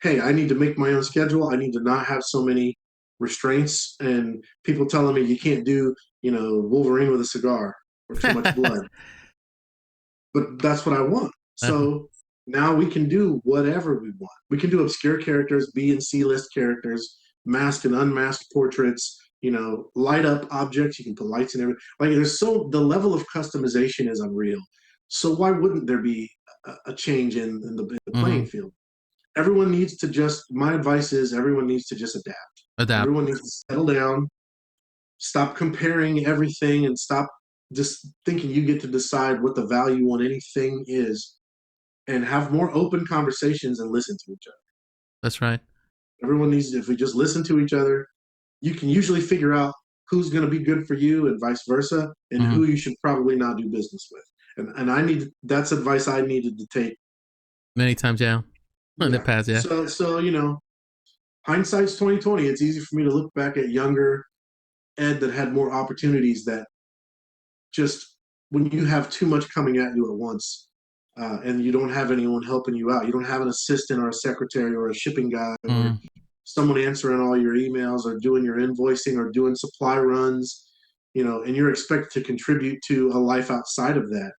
hey, I need to make my own schedule. I need to not have so many restraints and people telling me you can't do, Wolverine with a cigar or too much blood. But that's what I want. Uh-huh. So now we can do whatever we want. We can do obscure characters, B and C list characters, masked and unmasked portraits, light up objects. You can put lights in everything. Like the level of customization is unreal. So why wouldn't there be a change in the Mm-hmm. playing field? Everyone needs to my advice is everyone needs to just adapt. Adapt. Everyone needs to settle down, stop comparing everything and stop just thinking you get to decide what the value on anything is and have more open conversations and listen to each other. That's right. Everyone needs if we just listen to each other, you can usually figure out who's going to be good for you and vice versa and Mm-hmm. who you should probably not do business with. And that's advice I needed to take. Many times, yeah. In the Yeah. past, yeah. So hindsight's 2020. It's easy for me to look back at younger Ed that had more opportunities that just when you have too much coming at you at once and you don't have anyone helping you out, you don't have an assistant or a secretary or a shipping guy or Mm. someone answering all your emails or doing your invoicing or doing supply runs, and you're expected to contribute to a life outside of that.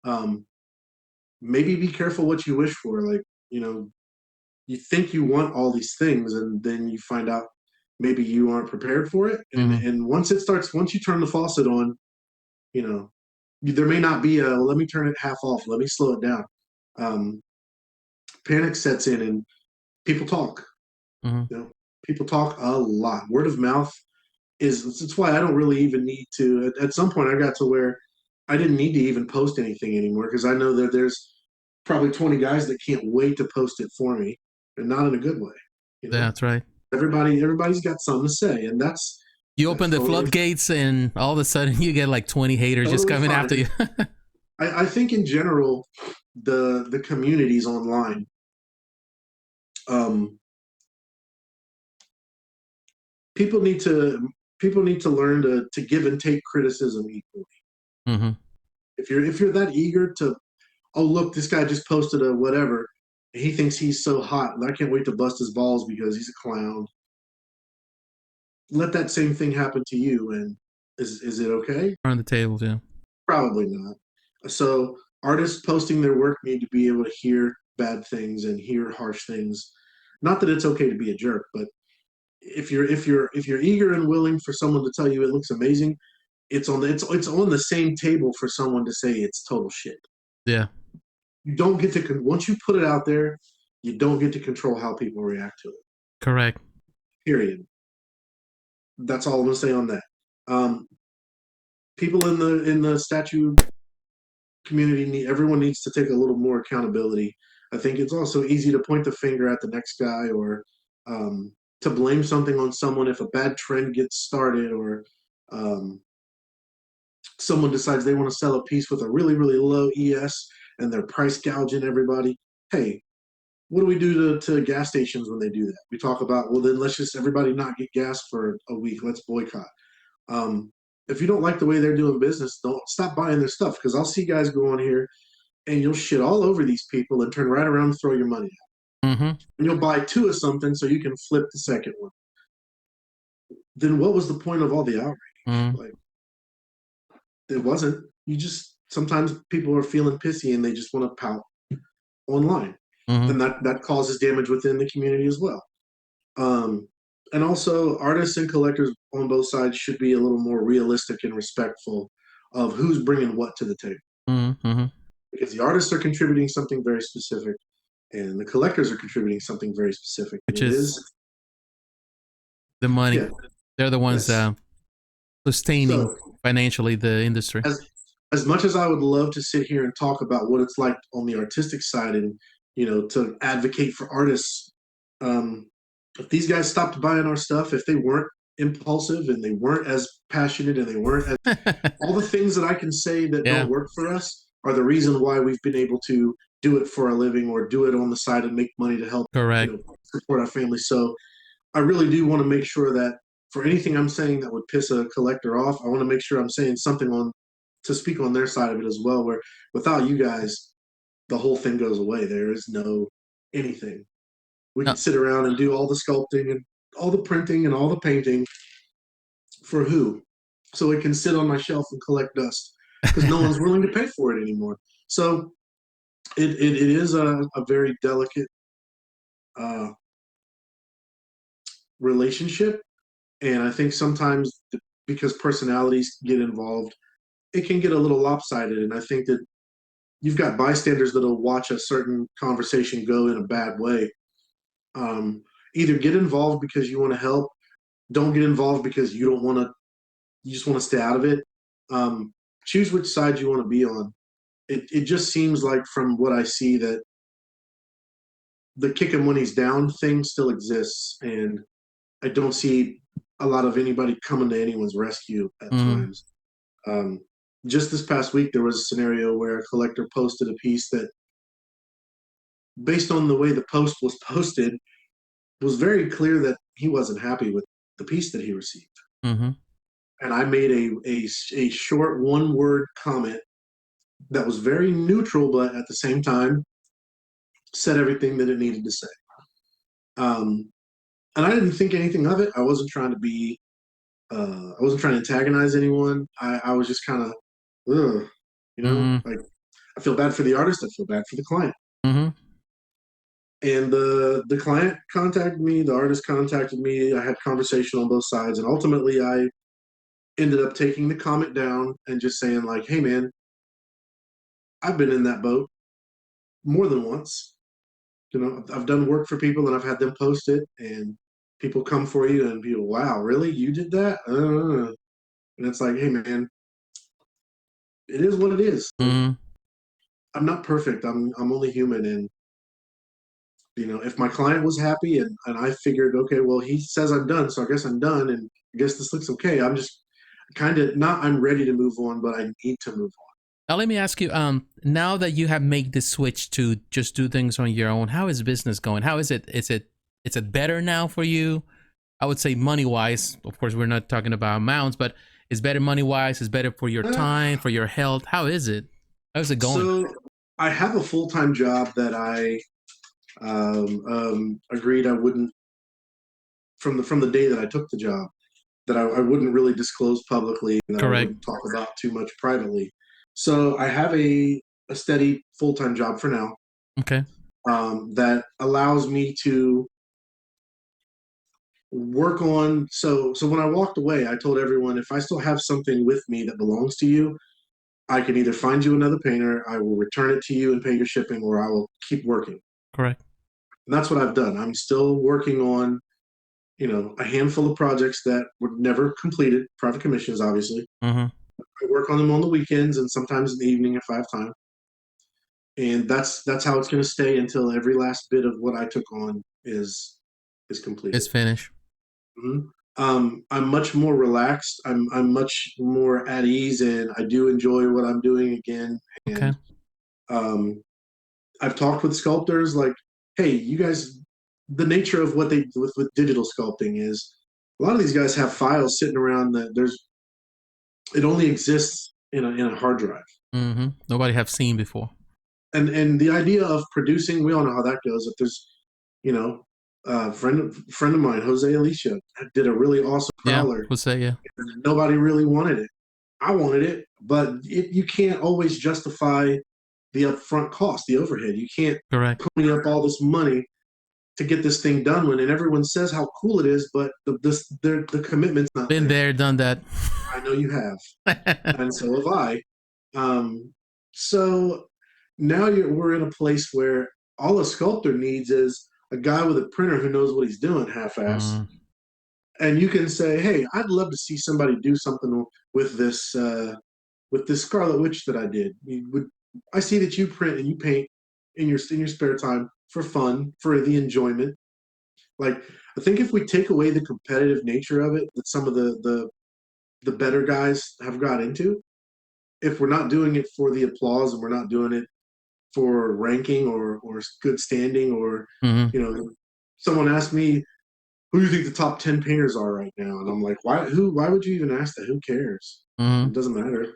Um, Maybe be careful what you wish for. Like, you think you want all these things and then you find out maybe you aren't prepared for it. And, Mm-hmm. and once you turn the faucet on, you know, there may not be let me turn it half off, let me slow it down. um, Panic sets in and people talk. Mm-hmm. People talk a lot, word of mouth. is it's why I don't really even need to. At some point, I got to where I didn't need to even post anything anymore because I know that there's probably 20 guys that can't wait to post it for me, and not in a good way. You know, That's right. everybody's got something to say, and You that's open the totally floodgates, and all of a sudden you get like 20 haters just totally coming after fine. you. I think in general, the communities online, um, people need to people need to learn to give and take criticism equally. Hmm. If you're that eager to, oh look, this guy just posted a whatever, he thinks he's so hot, and I can't wait to bust his balls because he's a clown. Let that same thing happen to you, and is it okay? On the tables, yeah. Probably not. So artists posting their work need to be able to hear bad things and hear harsh things. Not that it's okay to be a jerk, but if you're eager and willing for someone to tell you it looks amazing, it's on the same table for someone to say it's total shit. Yeah. You don't get to once you put it out there, you don't get to control how people react to it. Correct. Period. That's all I'm gonna say on that. Um, People in the statue community everyone needs to take a little more accountability. I think it's also easy to point the finger at the next guy or um, to blame something on someone if a bad trend gets started or um, someone decides they want to sell a piece with a really really low ES and they're price gouging everybody. Hey, what do we do to gas stations when they do that? We talk about, well, then let's just everybody not get gas for a week. Let's boycott. Um, if you don't like the way they're doing business, don't stop buying their stuff because I'll see guys go on here and you'll shit all over these people and turn right around and throw your money out. Hmm. And you'll buy two of something so you can flip the second one. Then what was the point of all the outrage? Hmm. Like, it wasn't. You just sometimes people are feeling pissy and they just want to pout online, Hmm. and that causes damage within the community as well. Um, and also, artists and collectors on both sides should be a little more realistic and respectful of who's bringing what to the table. Hmm. Because the artists are contributing something very specific, and the collectors are contributing something very specific. And Which it is is, the money. yeah, They're the ones yes. sustaining So financially the industry. as as much as I would love to sit here and talk about what it's like on the artistic side and to advocate for artists, um, if these guys stopped buying our stuff, if they weren't impulsive and they weren't as passionate and they weren't as all the things that I can say that Yeah. don't work for us are the reason why we've been able to do it for a living or do it on the side and make money to help Correct. support our family. So I really do want to make sure that for anything I'm saying that would piss a collector off, I want to make sure I'm saying something on to speak on their side of it as well. Where without you guys, the whole thing goes away. There is no anything. We No. could sit around and do all the sculpting and all the printing and all the painting for who? So it can sit on my shelf and collect dust because no one's willing to pay for it anymore. So it is a very delicate uh, relationship. And I think sometimes because personalities get involved, it can get a little lopsided. And I think that you've got bystanders that'll watch a certain conversation go in a bad way. Um, Either get involved because you want to help, don't get involved because you don't want to, you just want to stay out of it. Um, Choose which side you want to be on. It just seems like from what I see that the kick him when he's down thing still exists. And I don't see a lot of anybody coming to anyone's rescue at Mm. times. Um, just this past week, there was a scenario where a collector posted a piece that, based on the way the post was posted, was very clear that he wasn't happy with the piece that he received. Hmm. And I made a short one word comment that was very neutral, but at the same time said everything that it needed to say. Um, and I didn't think anything of it. I wasn't trying to be, I wasn't trying to antagonize anyone. I was just kind of, Hmm. like I feel bad for the artist. I feel bad for the client. Hmm. And the client contacted me, the artist contacted me. I had conversation on both sides, and ultimately I ended up taking the comment down and just saying like, "Hey man, I've been in that boat more than once. I've done work for people and I've had them post it, and people come for you and people, wow, really? You did that? And it's like, hey, man, it is what it is. Like, Mm-hmm. I'm not perfect. I'm only human. And, if my client was happy and I figured, okay, well, he says I'm done, so I guess I'm done. And I guess this looks okay. I'm just kind of not, I'm ready to move on, but I need to move on. Now let me ask you. Now that you have made the switch to just do things on your own, how is business going? How is it? Is it better now for you? I would say money wise. Of course, we're not talking about amounts, but it's better money wise. It's better for your Uh, time, for your health. How is it? How's it going? so I have a full-time job that I agreed I wouldn't from the day that I took the job, that I wouldn't really disclose publicly, and that I Correct. wouldn't talk about too much privately. So I have a steady full-time job for now, Okay. that allows me to work on. So when I walked away, I told everyone, if I still have something with me that belongs to you, I can either find you another painter, I will return it to you and pay your shipping, or I will keep working. Correct. And that's what I've done. I'm still working on, a handful of projects that were never completed, private commissions, obviously. Mm-hmm. I work on them on the weekends and sometimes in the evening if I have time. And that's how it's going to stay until every last bit of what I took on is completed. It's finished. Mhm. I'm much more relaxed. I'm much more at ease, and I do enjoy what I'm doing again. Okay. And um, I've talked with sculptors like, hey, you guys, the nature of what they do with digital sculpting is a lot of these guys have files sitting around that it only exists in a hard drive. Mm-hmm. Nobody have seen before. And the idea of producing, we all know how that goes. If there's, you know, friend of mine, Jose Alicia, did a really awesome Yeah. prowler. We'll say yeah. Nobody really wanted it. I wanted it, but you can't always justify the upfront cost, the overhead. You can't Correct. pony up all this money to get this thing done when, and everyone says how cool it is, but the commitment's not Been there. there, done that. I know you have, and so have I. Um, so now we're in a place where all a sculptor needs is a guy with a printer who knows what he's doing, half-ass, Mm, and you can say, "Hey, I'd love to see somebody do something with this Scarlet Witch that I did. I see that you print and you paint in your spare time for fun, for the enjoyment. Like, I think if we take away the competitive nature of it that some of the better guys have got into, if we're not doing it for the applause and we're not doing it for ranking or good standing, or mm-hmm. you know, someone asked me, who do you think the top 10 painters are right now? And I'm like, why would you even ask that? Who cares? Mm-hmm. It doesn't matter.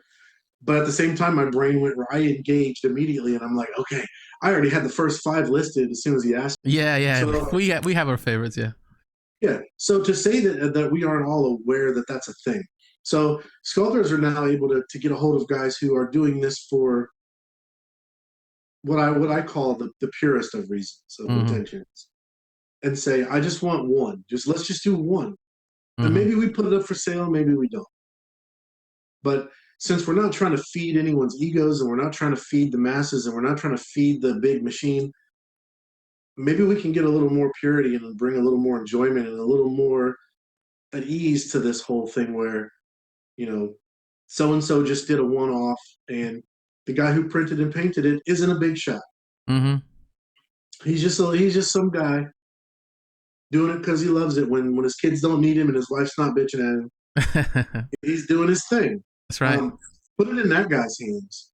But at the same time, my brain went where I engaged immediately, and I'm like, okay, I already had the first five listed as soon as he asked. Yeah, yeah. So We have our favorites. Yeah. yeah, so to say that we aren't all aware that that's a thing. So sculptors are now able to get a hold of guys who are doing this for what I call the purest of reasons, of Mm-hmm. intentions, and say, I just want one. Let's just do one. And Mm-hmm. maybe we put it up for sale, maybe we don't. But since we're not trying to feed anyone's egos, and we're not trying to feed the masses, and we're not trying to feed the big machine, maybe we can get a little more purity and bring a little more enjoyment and a little more at ease to this whole thing where, you know, so and so just did a one off, and the guy who printed and painted it isn't a big shot. Mm-hmm. He's just some guy doing it because he loves it. When his kids don't need him and his wife's not bitching at him, he's doing his thing. That's right. Put it in that guy's hands.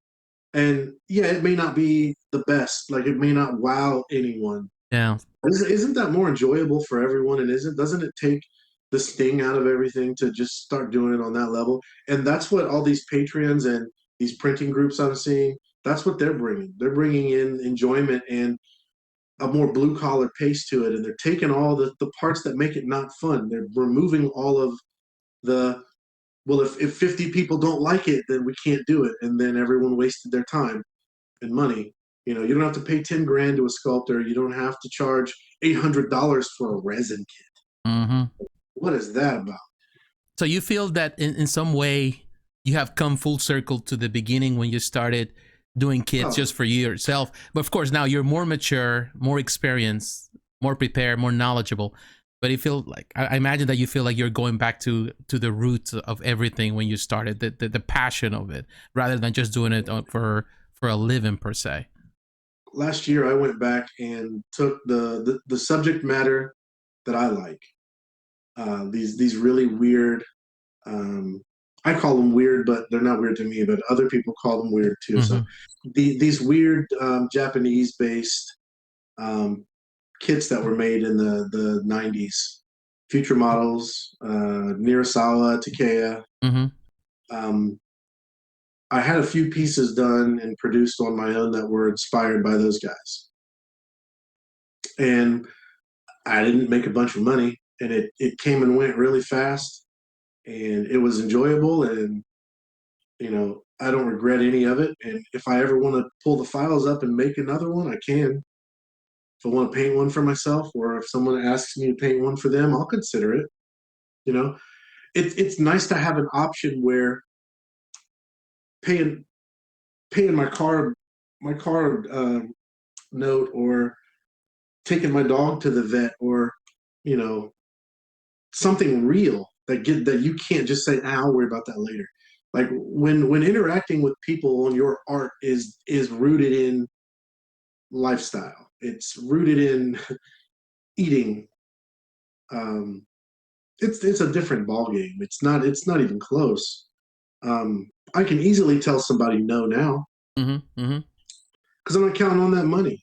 And yeah, it may not be the best, like it may not wow anyone. Yeah. Isn't that more enjoyable for everyone? And doesn't it take the sting out of everything to just start doing it on that level? And that's what all these Patreons and these printing groups I'm seeing, that's what they're bringing. They're bringing in enjoyment and a more blue collar pace to it. And they're taking all the parts that make it not fun. They're removing all of the, well, if 50 people don't like it, then we can't do it. And then everyone wasted their time and money. You don't have to pay 10 grand to a sculptor. You don't have to charge $800 for a resin kit. Mm-hmm. What is that about? So you feel that in some way you have come full circle to the beginning when you started doing kits just for you yourself. But of course, now you're more mature, more experienced, more prepared, more knowledgeable. But you feel like I imagine that you feel like you're going back to the roots of everything when you started, the passion of it, rather than just doing it for a living per se. Last year, I went back and took the subject matter that I like. These really weird. Um, I call them weird, but they're not weird to me. But other people call them weird too. So Mm-hmm. these weird Japanese based um, kits that were made in the 90s, future models, Nirasawa, Takea. Mm-hmm. Um, I had a few pieces done and produced on my own that were inspired by those guys. And I didn't make a bunch of money, and it came and went really fast, and it was enjoyable, and I don't regret any of it. And if I ever want to pull the files up and make another one, I can. If I want to paint one for myself, or if someone asks me to paint one for them, I'll consider it. You know, it's nice to have an option where paying paying my car note, or taking my dog to the vet, or you know something real that you can't just say, I'll worry about that later. Like when interacting with people on your art is rooted in lifestyle. It's rooted in eating. Um, it's a different ball game. It's not even close. I can easily tell somebody no now Mm-hmm. Mm-hmm. because I'm not counting on that money.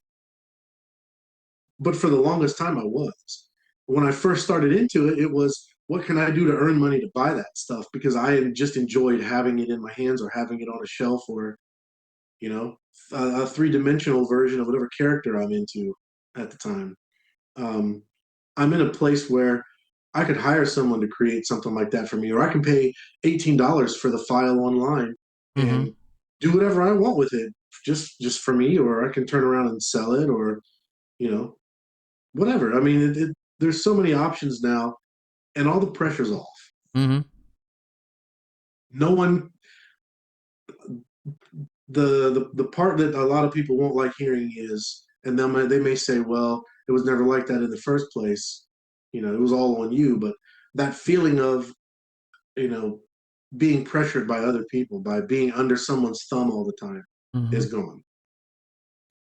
But for the longest time, I was. When I first started into it, it was, what can I do to earn money to buy that stuff? Because I just enjoyed having it in my hands, or having it on a shelf, or you know, a three-dimensional version of whatever character I'm into at the time. Um, I'm in a place where I could hire someone to create something like that for me, or I can pay $18 for the file online Mm-hmm. and do whatever I want with it, just for me, or I can turn around and sell it, or you know, whatever. I mean, there's so many options now, and all the pressure's off. Mm-hmm. No one, the part that a lot of people won't like hearing is, and they may say, well, it was never like that in the first place. It was all on you. But that feeling of, you know, being pressured by other people, by being under someone's thumb all the time, Mm-hmm. is gone.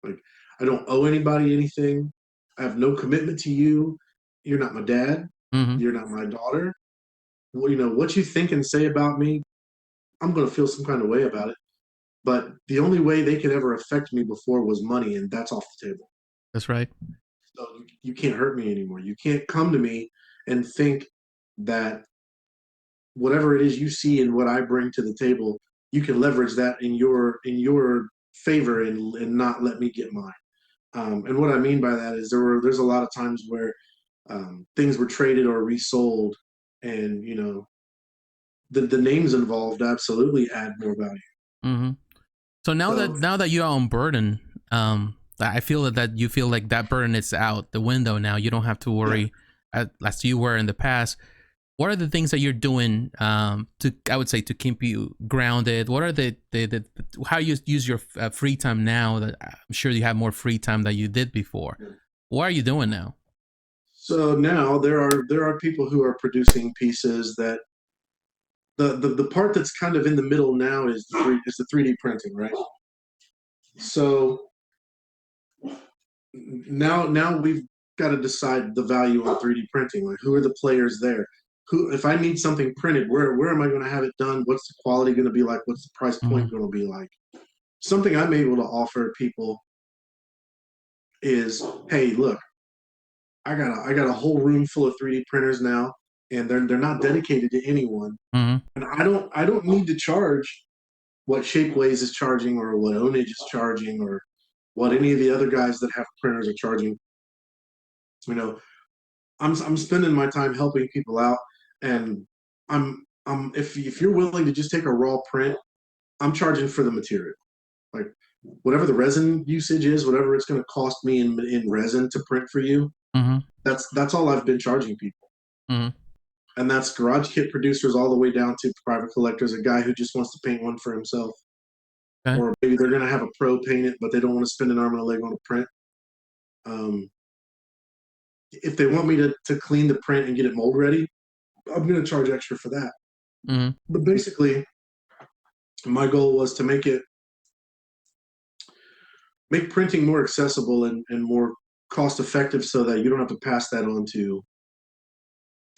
Like, I don't owe anybody anything. I have no commitment to you. You're not my dad. Mm-hmm. You're not my daughter. Well, what you think and say about me, I'm going to feel some kind of way about it. But the only way they could ever affect me before was money, and that's off the table. That's right. So you can't hurt me anymore. You can't come to me and think that whatever it is you see and what I bring to the table, you can leverage that in your favor, and not let me get mine. And what I mean by that is there's a lot of times where things were traded or resold, and the names involved absolutely add more value. Mm-hmm. So now that So you are on burden, I feel that you feel like that burden is out the window now. You don't have to yeah, worry as you were in the past. What are the things that you're doing to, I would say, to keep you grounded? What are the how you use your free time now? That I'm sure you have more free time than you did before. What are you doing now? so now there are people who are producing pieces that the part that's kind of in the middle now is the 3D printing, right? So now we've got to decide the value on 3D printing. Like, who are the players there? Who, if I need something printed, where am I going to have it done? What's the quality going to be like? What's the price point Mm-hmm. going to be like? Something I'm able to offer people is, hey, look, I got a whole room full of 3D printers now, and they're not dedicated to anyone. Mm-hmm. And I don't need to charge what Shapeways is charging, or what Onage is charging, or what any of the other guys that have printers are charging. You know, I'm spending my time helping people out, and if you're willing to just take a raw print, I'm charging for the material. Like, whatever the resin usage is, whatever it's going to cost me in resin to print for you, Mm-hmm. that's all I've been charging people. Mm-hmm. And that's garage kit producers all the way down to private collectors, a guy who just wants to paint one for himself. Okay. Or maybe they're going to have a pro paint it, but they don't want to spend an arm and a leg on a print. Um, if they want me to clean the print and get it mold ready, I'm going to charge extra for that. Mm-hmm. But basically, my goal was to make printing more accessible and more cost effective so that you don't have to pass that on to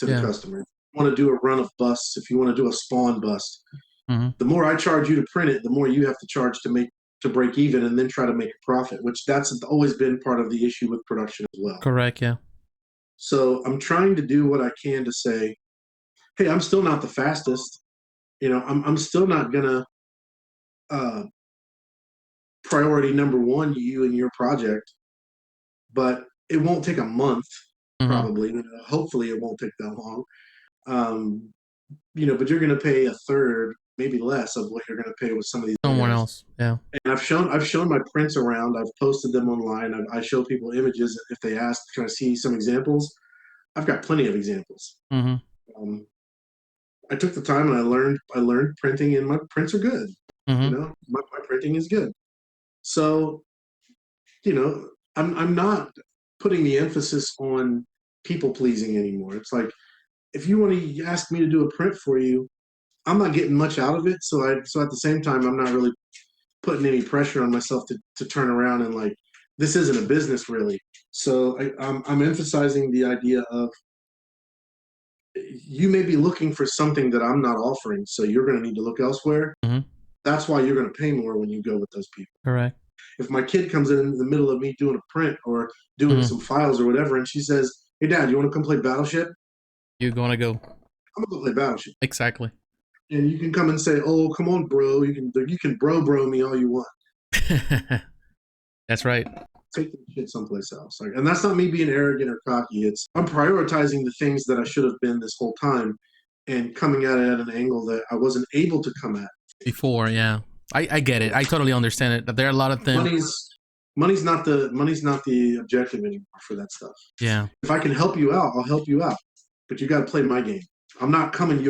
the Yeah. customer. If you want to do a run of busts, if you want to do a spawn bust, Mm-hmm. the more I charge you to print it, the more you have to charge to break even and then try to make a profit, which that's always been part of the issue with production as well. Correct. Yeah. So I'm trying to do what I can to say, hey, I'm still not the fastest. I'm still not gonna uh, priority number one you and your project, but it won't take a month Mm-hmm. probably. Hopefully, it won't take that long. Um, but you're going to pay a third, maybe less, of what you're going to pay with some of these other Someone guys. else. Yeah. And I've shown my prints around. I've posted them online. I show people images if they ask, can I see some examples? I've got plenty of examples. Mm-hmm. Um, I took the time and I learned printing, and my prints are good. Mm-hmm. My printing is good. So I'm not putting the emphasis on people pleasing anymore. It's like, if you want to ask me to do a print for you, I'm not getting much out of it. So at the same time, I'm not really putting any pressure on myself to turn around and, like, this isn't a business really. So I'm emphasizing the idea of, you may be looking for something that I'm not offering, so you're going to need to look elsewhere. Mm-hmm. That's why you're going to pay more when you go with those people. Correct. If my kid comes in the middle of me doing a print or doing Mm-hmm. some files or whatever, and she says, "Hey, Dad, you want to come play Battleship?" You're gonna go. I'm gonna go play Battleship. Exactly. And you can come and say, "Oh, come on, bro. You can bro me all you want. That's right. Take the shit someplace else." Like, and that's not me being arrogant or cocky. It's, I'm prioritizing the things that I should have been this whole time, and coming at it at an angle that I wasn't able to come at Before, yeah. I get it. I totally understand it. But there are a lot of them. Money's not the objective anymore for that stuff. Yeah. If I can help you out, I'll help you out. But you got to play my game. I'm not coming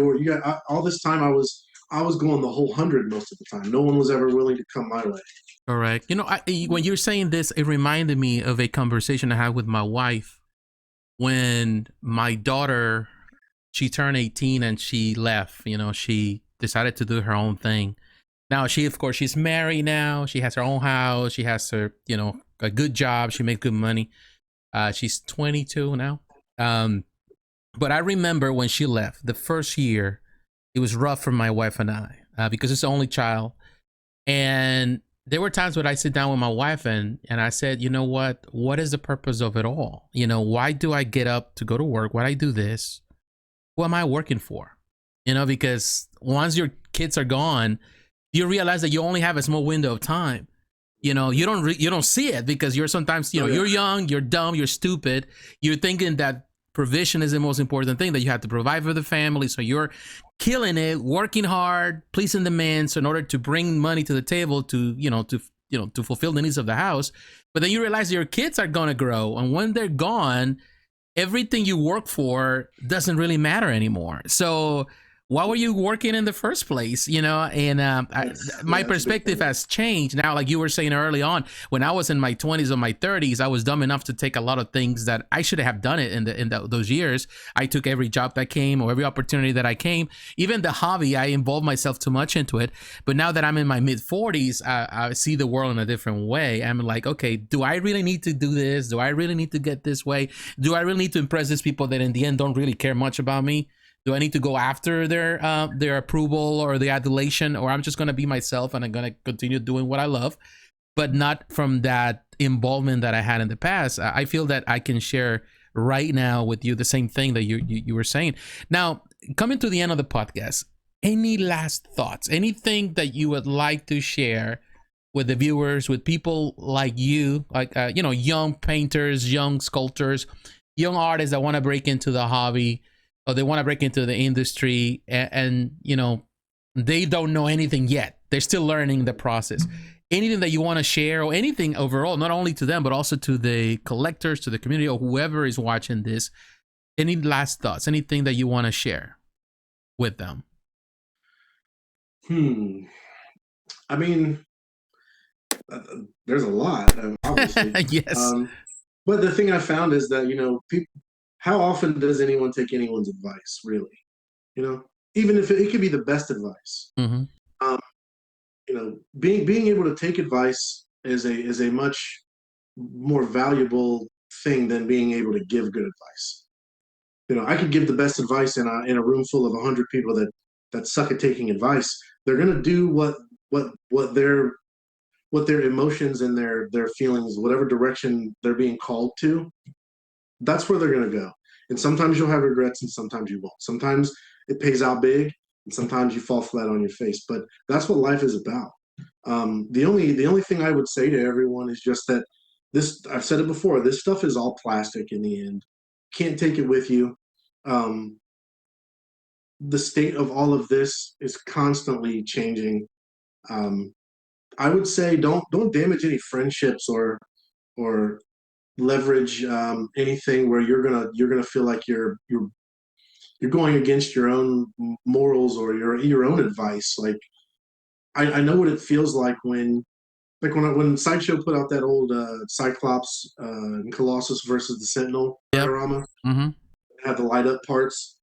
all this time I was going the whole 100 most of the time. No one was ever willing to come my way. Correct. When you're saying this, it reminded me of a conversation I had with my wife when my daughter, she turned 18 and she left. She decided to do her own thing. Now of course, she's married now. She has her own house. She has her, a good job. She makes good money. She's 22 now. But I remember when she left the first year, it was rough for my wife and I because it's the only child. And there were times when I sit down with my wife and I said, you know what is the purpose of it all? Why do I get up to go to work? Why do I do this? Who am I working for? Because once your kids are gone, you realize that you only have a small window of time. You don't see it because you're sometimes, you're young, you're dumb, you're stupid. You're thinking that provision is the most important thing, that you have to provide for the family. So you're killing it, working hard, pleasing the man, so in order to bring money to the table to fulfill the needs of the house. But then you realize your kids are going to grow. And when they're gone, everything you work for doesn't really matter anymore. So why were you working in the first place? My perspective has changed now. Like you were saying early on, when I was in my 20s or my 30s, I was dumb enough to take a lot of things that I should have done it in those years. I took every job that came or every opportunity that I came. Even the hobby, I involved myself too much into it. But now that I'm in my mid 40s, I see the world in a different way. I'm like, okay, do I really need to do this? Do I really need to get this way? Do I really need to impress these people that in the end don't really care much about me? Do I need to go after their approval or the adulation, or I'm just going to be myself and I'm going to continue doing what I love, but not from that involvement that I had in the past? I feel that I can share right now with you the same thing that you were saying. Now, coming to the end of the podcast, any last thoughts? Anything that you would like to share with the viewers, with people like you, like young painters, young sculptors, young artists that want to break into the hobby? Or they want to break into the industry and they don't know anything yet. They're still learning the process. Anything that you want to share, or anything overall, not only to them, but also to the collectors, to the community, or whoever is watching this, any last thoughts, anything that you want to share with them? I mean, there's a lot, obviously. Yes. But the thing I found is that, people, how often does anyone take anyone's advice, really? You know, even if it could be the best advice. Hmm. Um, being able to take advice is a much more valuable thing than being able to give good advice. I could give the best advice in a room full of 100 people that suck at taking advice. They're gonna do what their emotions and their feelings, whatever direction they're being called to, that's where they're gonna go. And sometimes you'll have regrets, and sometimes you won't. Sometimes it pays out big, and sometimes you fall flat on your face. But that's what life is about. The only thing I would say to everyone is just that this, I've said it before, this stuff is all plastic in the end. Can't take it with you. Um, the state of all of this is constantly changing. Um, I would say don't damage any friendships or leverage anything where you're gonna feel like you're going against your own morals or your own advice. Like I know what it feels like when Sideshow put out that old Cyclops and Colossus versus the Sentinel Yep. diorama, Hmm. had the light up parts.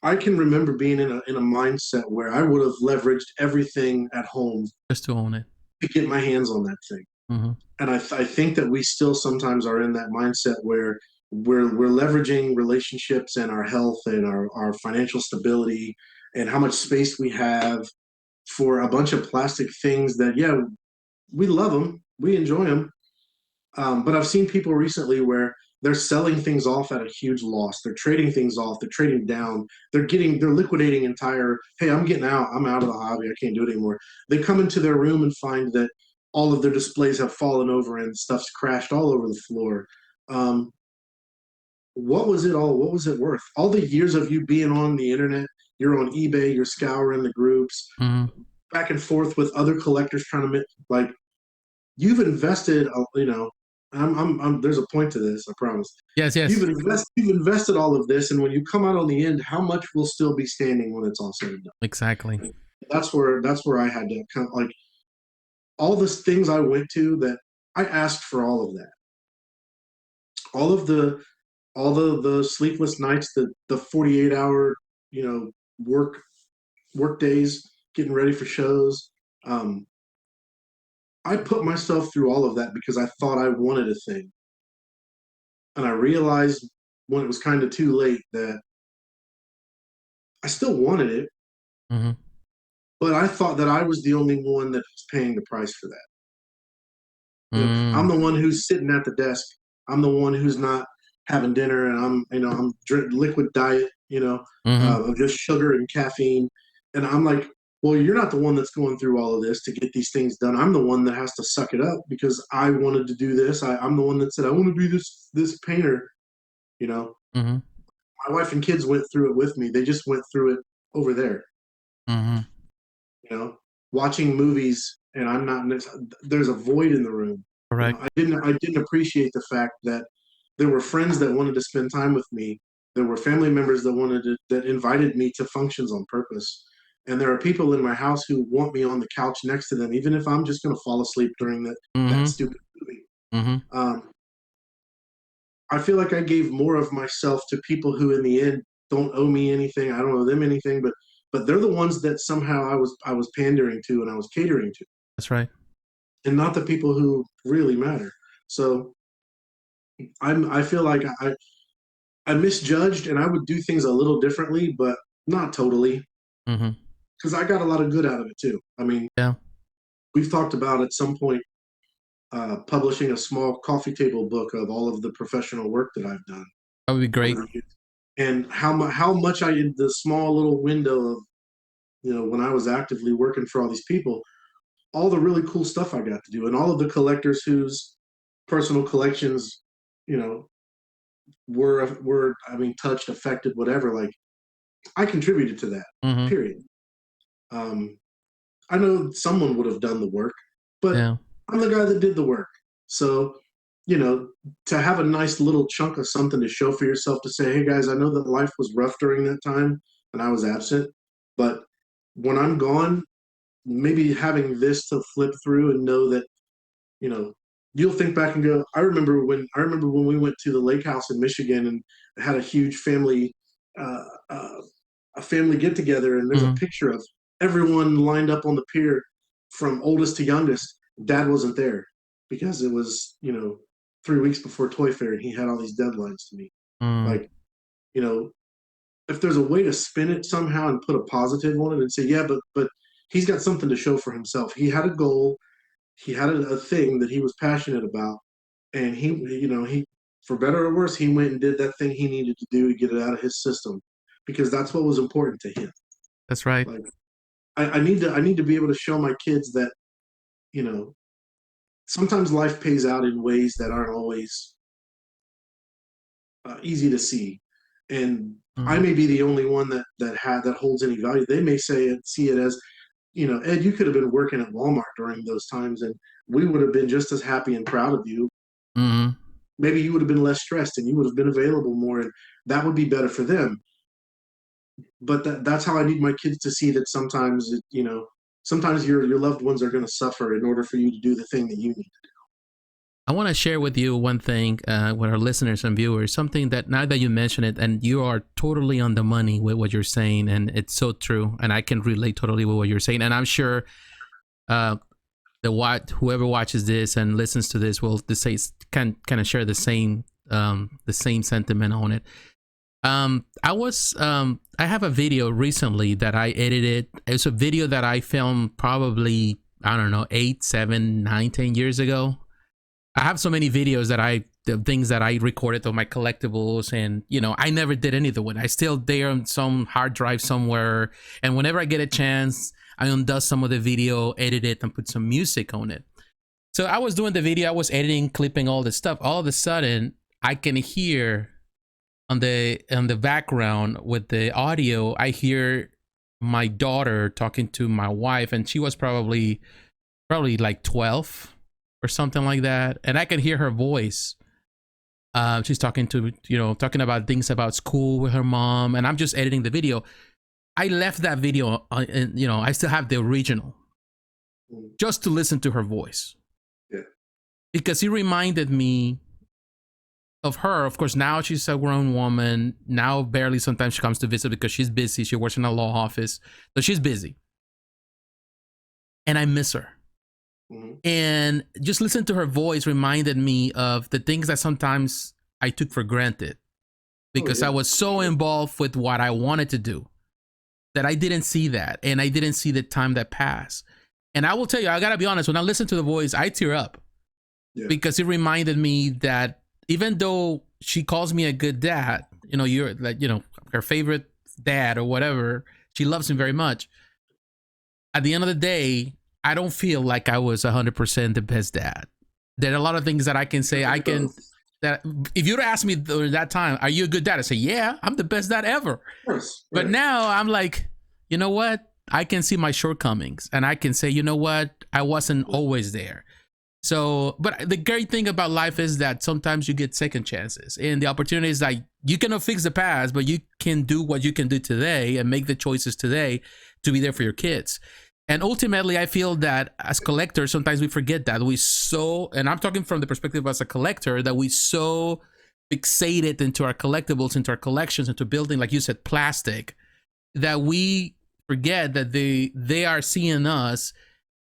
I can remember being in a mindset where I would have leveraged everything at home Just to own it. to get my hands on that thing. Hmm. And I think that we still sometimes are in that mindset where we're leveraging relationships and our health and our financial stability and how much space we have for a bunch of plastic things that, yeah, we love them, we enjoy them. But I've seen people recently where they're selling things off at a huge loss. They're trading things off. They're trading down. They're liquidating entire. Hey, I'm getting out. I'm out of the hobby. I can't do it anymore. They come into their room and find that all of their displays have fallen over and stuff's crashed all over the floor. Um, what was it all? What was it worth? All the years of you being on the internet, you're on eBay, you're scouring the groups, Hmm. back and forth with other collectors trying to make like you've invested, there's a point to this, I promise. Yes, You've yes, invested all of this, and when you come out on the end, how much will still be standing when it's all said and exactly. done? That's where I had to kind of like all the things I went to that I asked for all of that, all of the sleepless nights, the 48-hour work work days, getting ready for shows. Um, I put myself through all of that because I thought I wanted a thing. And I realized when it was kind of too late that I still wanted it, Hmm. but I thought that I was the only one that was paying the price for that. I'm Mm. the one who's sitting at the desk. I'm the one who's not having dinner, and I'm liquid diet, Hmm. of just sugar and caffeine, and I'm like, well, you're not the one that's going through all of this to get these things done. I'm the one that has to suck it up because I wanted to do this. I'm the one that said I want to be this painter. You know, Hmm. my wife and kids went through it with me. They just went through it over there, Hmm. you know, watching movies, and I'm not. There's a void in the room. Correct. I didn't appreciate the fact that there were friends that wanted to spend time with me. There were family members that invited me to functions on purpose. And there are people in my house who want me on the couch next to them, even if I'm just going to fall asleep during that Hmm. stupid movie. Hmm. Um, I feel like I gave more of myself to people who, in the end, don't owe me anything. I don't owe them anything, but they're the ones that somehow I was pandering to and I was catering to, That's right. and not the people who really matter. So I feel like I misjudged, and I would do things a little differently, but not totally, Hmm. because I got a lot of good out of it too. I mean, Yeah, we've talked about at some point publishing a small coffee table book of all of the professional work that I've done that would be over great. the years, and how much I in the small little window of when I was actively working for all these people, all the really cool stuff I got to do, and all of the collectors whose personal collections, you know, were I mean touched, affected, whatever. Like I contributed to that. Hmm. Period. Um, I know someone would have done the work, but Yeah. I'm the guy that did the work. So, you know, to have a nice little chunk of something to show for yourself to say, hey guys, I know that life was rough during that time and I was absent, but when I'm gone, maybe having this to flip through and know that, you know, you'll think back and go, I remember when we went to the lake house in Michigan and had a huge uh, uh, a family get together, and there's a Hmm. picture of everyone lined up on the pier from oldest to youngest. Dad wasn't there because it was, 3 weeks before Toy Fair, and he had all these deadlines to meet. Mm. Like, you know, if there's a way to spin it somehow and put a positive on it and say, yeah, but he's got something to show for himself. He had a goal, he had a thing that he was passionate about, and he, for better or worse, he went and did that thing he needed to do to get it out of his system, because that's what was important to him. That's right. Like, I need to be able to show my kids that, you know sometimes life pays out in ways that aren't always easy to see, and I Mm. may be the only one that holds any value. They may see it as, Ed, you could have been working at Walmart during those times, and we would have been just as happy and proud of you. Hmm. Maybe you would have been less stressed and you would have been available more, and that would be better for them. But that's how I need my kids to see that sometimes your loved ones are going to suffer in order for you to do the thing that you need. I want to share with you one thing with our listeners and viewers, something that now that you mention it, and you are totally on the money with what you're saying, and it's so true, and I can relate totally with what you're saying, and I'm sure uh, whoever watches this and listens to this will say can kind of share the same sentiment on it. I have a video recently that I edited. It's a video that I filmed probably, I don't know, 8, 7, 9, 10 years ago. I have so many videos the things that I recorded of my collectibles, and I never did anything with it. I still there on some hard drive somewhere, and whenever I get a chance, I undust some of the video, edit it, and put some music on it. So I was doing the video, I was editing, clipping all this stuff. All of a sudden, I can hear on the background with the audio, I hear my daughter talking to my wife, and she was probably like 12 or something like that, and I can hear her voice. She's talking about things about school with her mom, and I'm just editing the video. I left that video, and I still have the original Mm. just to listen to her voice, Yeah. because it reminded me of her. Of course, now she's a grown woman. Now barely sometimes she comes to visit because she's busy. She works in a law office, so she's busy, and I miss her. Mm-hmm. And just listen to her voice reminded me of the things that sometimes I took for granted Oh because I yeah. was so involved with what I wanted to do that I didn't see that, and I didn't see the time that passed. And I will tell you, I gotta be honest, when I listen to the voice, I tear up Yeah. because it reminded me that even though she calls me a good dad, you're like, her favorite dad or whatever, she loves him very much. At the end of the day, I don't feel like I was 100% the best dad. There are a lot of things that I can say. That if you'd ask me during that time, are you a good dad? I say, yeah, I'm the best dad ever. Of course. But Right. now I'm like, you know what? I can see my shortcomings, and I can say, you know what? I wasn't always there. So, but the great thing about life is that sometimes you get second chances, and the opportunity is like you cannot fix the past, but you can do what you can do today and make the choices today to be there for your kids. And ultimately, I feel that as collectors, sometimes we forget that and I'm talking from the perspective as a collector, that we so fixated into our collectibles, into our collections, into building, like you said, plastic, that we forget that they are seeing us.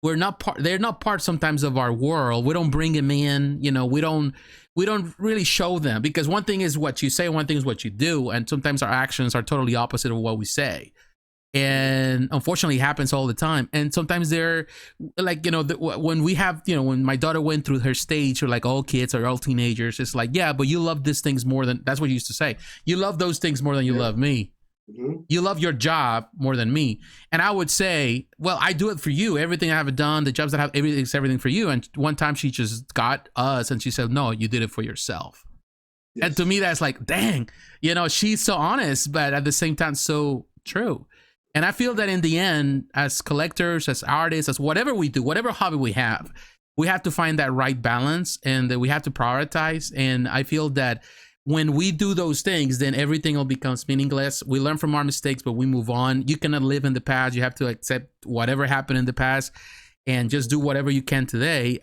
We're not part. They're not part sometimes of our world. We don't bring them in. We don't really show them, because one thing is what you say, one thing is what you do, and sometimes our actions are totally opposite of what we say. And unfortunately, it happens all the time. And sometimes they're like, when we have, when my daughter went through her stage, or like all kids are all teenagers, it's like, yeah, but you love these things more than, that's what you used to say. You love those things more than you Yeah. love me. Mm-hmm. You love your job more than me. And I would say, well, I do it for you. Everything I have done, the jobs that I have, everything for you. And one time she just got us and she said, no, you did it for yourself. Yes. And to me, that's like, dang, she's so honest, but at the same time, so true. And I feel that in the end, as collectors, as artists, as whatever we do, whatever hobby we have to find that right balance, and that we have to prioritize. And I feel that when we do those things, then everything will become meaningless. We learn from our mistakes, but we move on. You cannot live in the past. You have to accept whatever happened in the past and just do whatever you can today.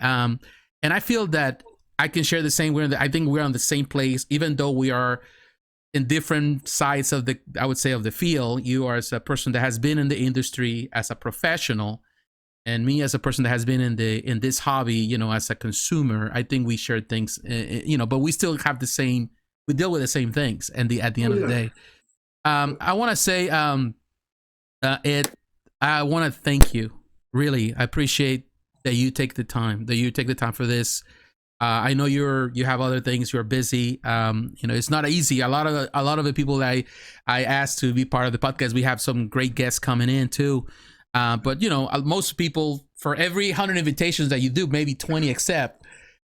And I feel that I can share the same. I think we're on the same place, even though we are in different sides of the, I would say, of the field. You are as a person that has been in the industry as a professional, and me as a person that has been in this hobby, as a consumer. I think we share things, but we still have the same. We deal with the same things, and at the Oh end of the yeah. day, I want to say, it. I want to thank you. Really, I appreciate that you take the time. That you take the time for this. I know you have other things. You're busy. It's not easy. A lot of the people that I asked to be part of the podcast, we have some great guests coming in too. But most people, for every 100 invitations that you do, maybe 20 accept.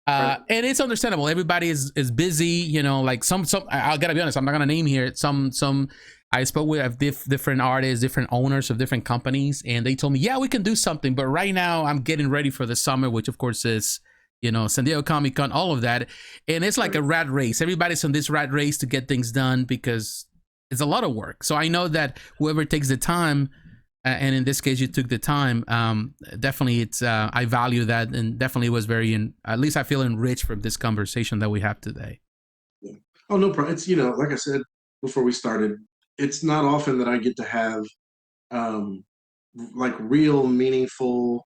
Right. And it's understandable. Everybody is busy. Like some. I gotta be honest. I'm not gonna name here. Some. I spoke with different artists, different owners of different companies, and they told me, yeah, we can do something. But right now, I'm getting ready for the summer, which of course is San Diego Comic Con, all of that, and it's like a rat race. Everybody's on this rat race to get things done because it's a lot of work. So I know that whoever takes the time, and in this case you took the time, definitely it's I value that, and definitely was at least I feel enriched from this conversation that we have today. Yeah. Oh, no problem. It's, like I said before we started, it's not often that I get to have um, like real meaningful,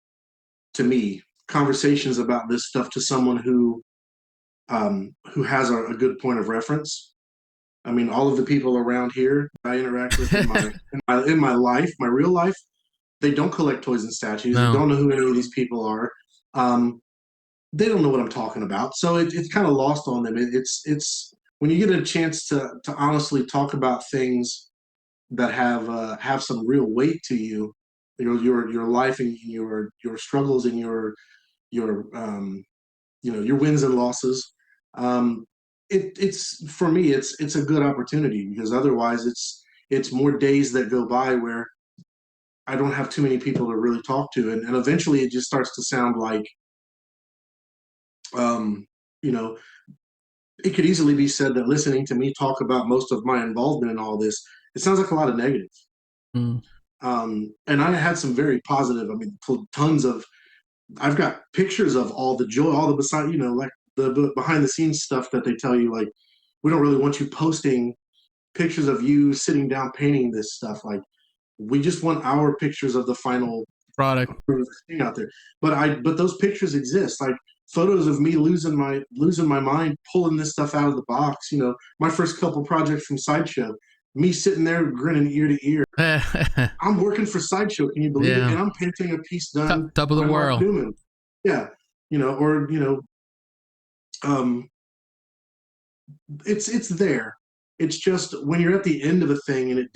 to me, conversations about this stuff to someone who has a good point of reference. I mean, all of the people around here I interact with in my life, my real life, they don't collect toys and statues. They No. don't know who any of these people are. Um, they don't know what I'm talking about. So it's kind of lost on them. It's when you get a chance to honestly talk about things that have some real weight to you, your life and your struggles and your wins and losses. Um, it's for me, it's a good opportunity because otherwise it's more days that go by where I don't have too many people to really talk to, and eventually it just starts to sound like um, you know it could easily be said that listening to me talk about most of my involvement in all this, it sounds like a lot of negative. Mm. And I had some very positive. I mean, tons of. I've got pictures of all the joy, all the beside, like the behind the scenes stuff that they tell you, like we don't really want you posting pictures of you sitting down painting this stuff. Like we just want our pictures of the final Product. thing out there. But those pictures exist. Like photos of me losing my mind, pulling this stuff out of the box. My first couple projects from Sideshow, me sitting there grinning ear to ear. I'm working for Sideshow, can you believe it? Yeah. And I'm painting a piece done Top of the by Mark world. Newman. Yeah, or um, it's there. It's just when you're at the end of a thing and it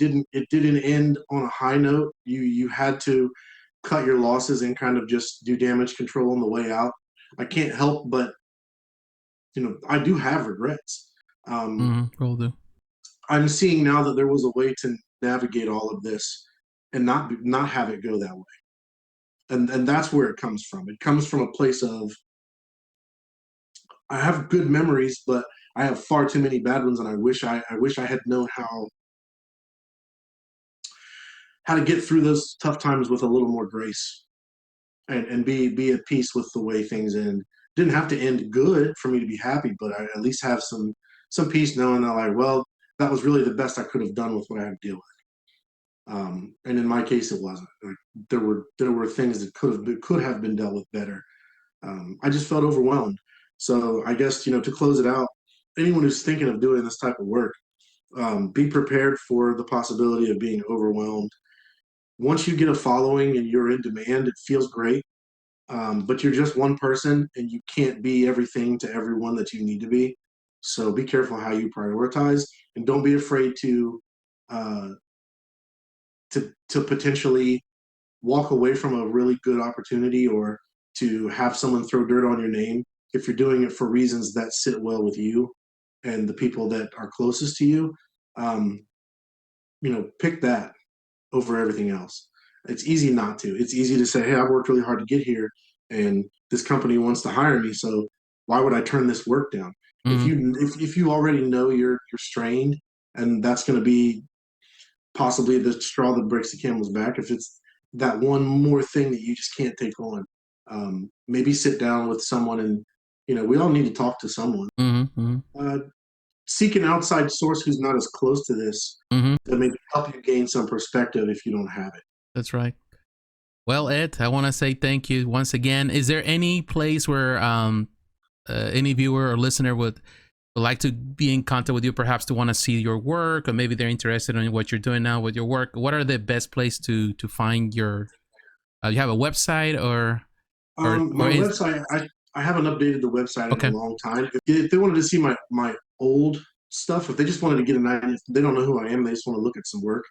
didn't end on a high note. You had to cut your losses and kind of just do damage control on the way out. I can't help but I do have regrets. Um, Will do. I'm seeing now that there was a way to navigate all of this and not have it go that way. And that's where it comes from. It comes from a place of I have good memories, but I have far too many bad ones, and I wish I had known how to get through those tough times with a little more grace and be at peace with the way things end. Didn't have to end good for me to be happy, but I at least have some peace knowing that like, well, that was really the best I could have done with what I had to deal with. And in my case, it wasn't. Like, there were things that could have been dealt with better. I just felt overwhelmed. So I guess to close it out, anyone who's thinking of doing this type of work, be prepared for the possibility of being overwhelmed. Once you get a following and you're in demand, it feels great. But you're just one person, and you can't be everything to everyone that you need to be. So be careful how you prioritize, and don't be afraid uh, to potentially walk away from a really good opportunity or to have someone throw dirt on your name if you're doing it for reasons that sit well with you and the people that are closest to you. Um, pick that over everything else. It's easy not to. It's easy to say, "Hey, I worked really hard to get here, and this company wants to hire me. So why would I turn this work down?" If Mm. you already know you're strained, and that's going to be possibly the straw that breaks the camel's back. If it's that one more thing that you just can't take on, maybe sit down with someone, and we all need to talk to someone. Seek an outside source who's not as close to this to maybe help you gain some perspective if you don't have it. That's right. Well, Ed, I want to say thank you once again. Is there any place where any viewer or listener would like to be in contact with you, perhaps to want to see your work, or maybe they're interested in what you're doing now with your work? What are the best place to find your? You have a website my website? I haven't updated the website in a long time. If they wanted to see my old stuff, if they just wanted to get an idea, if they don't know who I am, they just want to look at some work.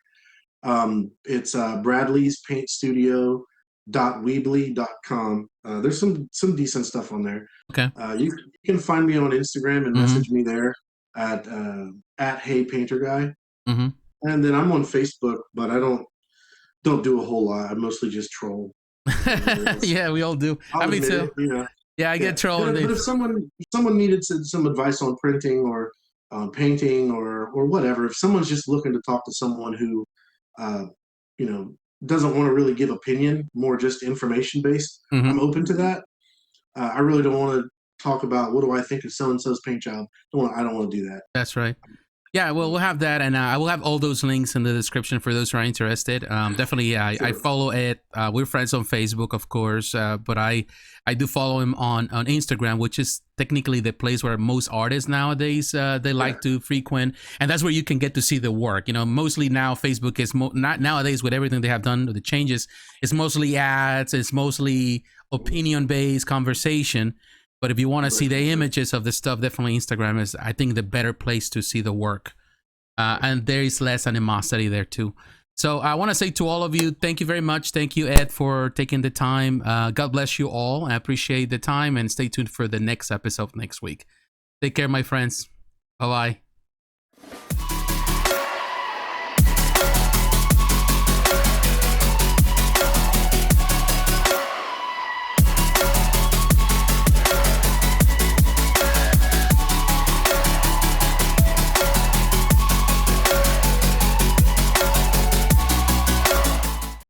It's Bradley's Paint Studio .weebly.com. There's some decent stuff on there. Okay. You can find me on Instagram and message me there at Hey Painter Guy. And then I'm on Facebook, but I don't do a whole lot. I mostly just troll. Yeah, we all do. I mean, too. Yeah, I get trolled. But if someone needed some advice on printing or painting or whatever, if someone's just looking to talk to someone who doesn't want to really give opinion, more just information based, I'm open to that. I really don't want to talk about what do I think of so and so's paint job. I don't want to do that. That's right. Yeah, well, we'll have that, and I will have all those links in the description for those who are interested. Definitely, I follow it. We're friends on Facebook, of course, but I do follow him on Instagram, which is technically the place where most artists nowadays they like to frequent, and that's where you can get to see the work. Mostly now Facebook is not nowadays with everything they have done, the changes. It's mostly ads. It's mostly opinion-based conversation. But if you want to see the images of the stuff, definitely Instagram is, I think, the better place to see the work. And there is less animosity there, too. So I want to say to all of you, thank you very much. Thank you, Ed, for taking the time. God bless you all. I appreciate the time, and stay tuned for the next episode next week. Take care, my friends. Bye-bye.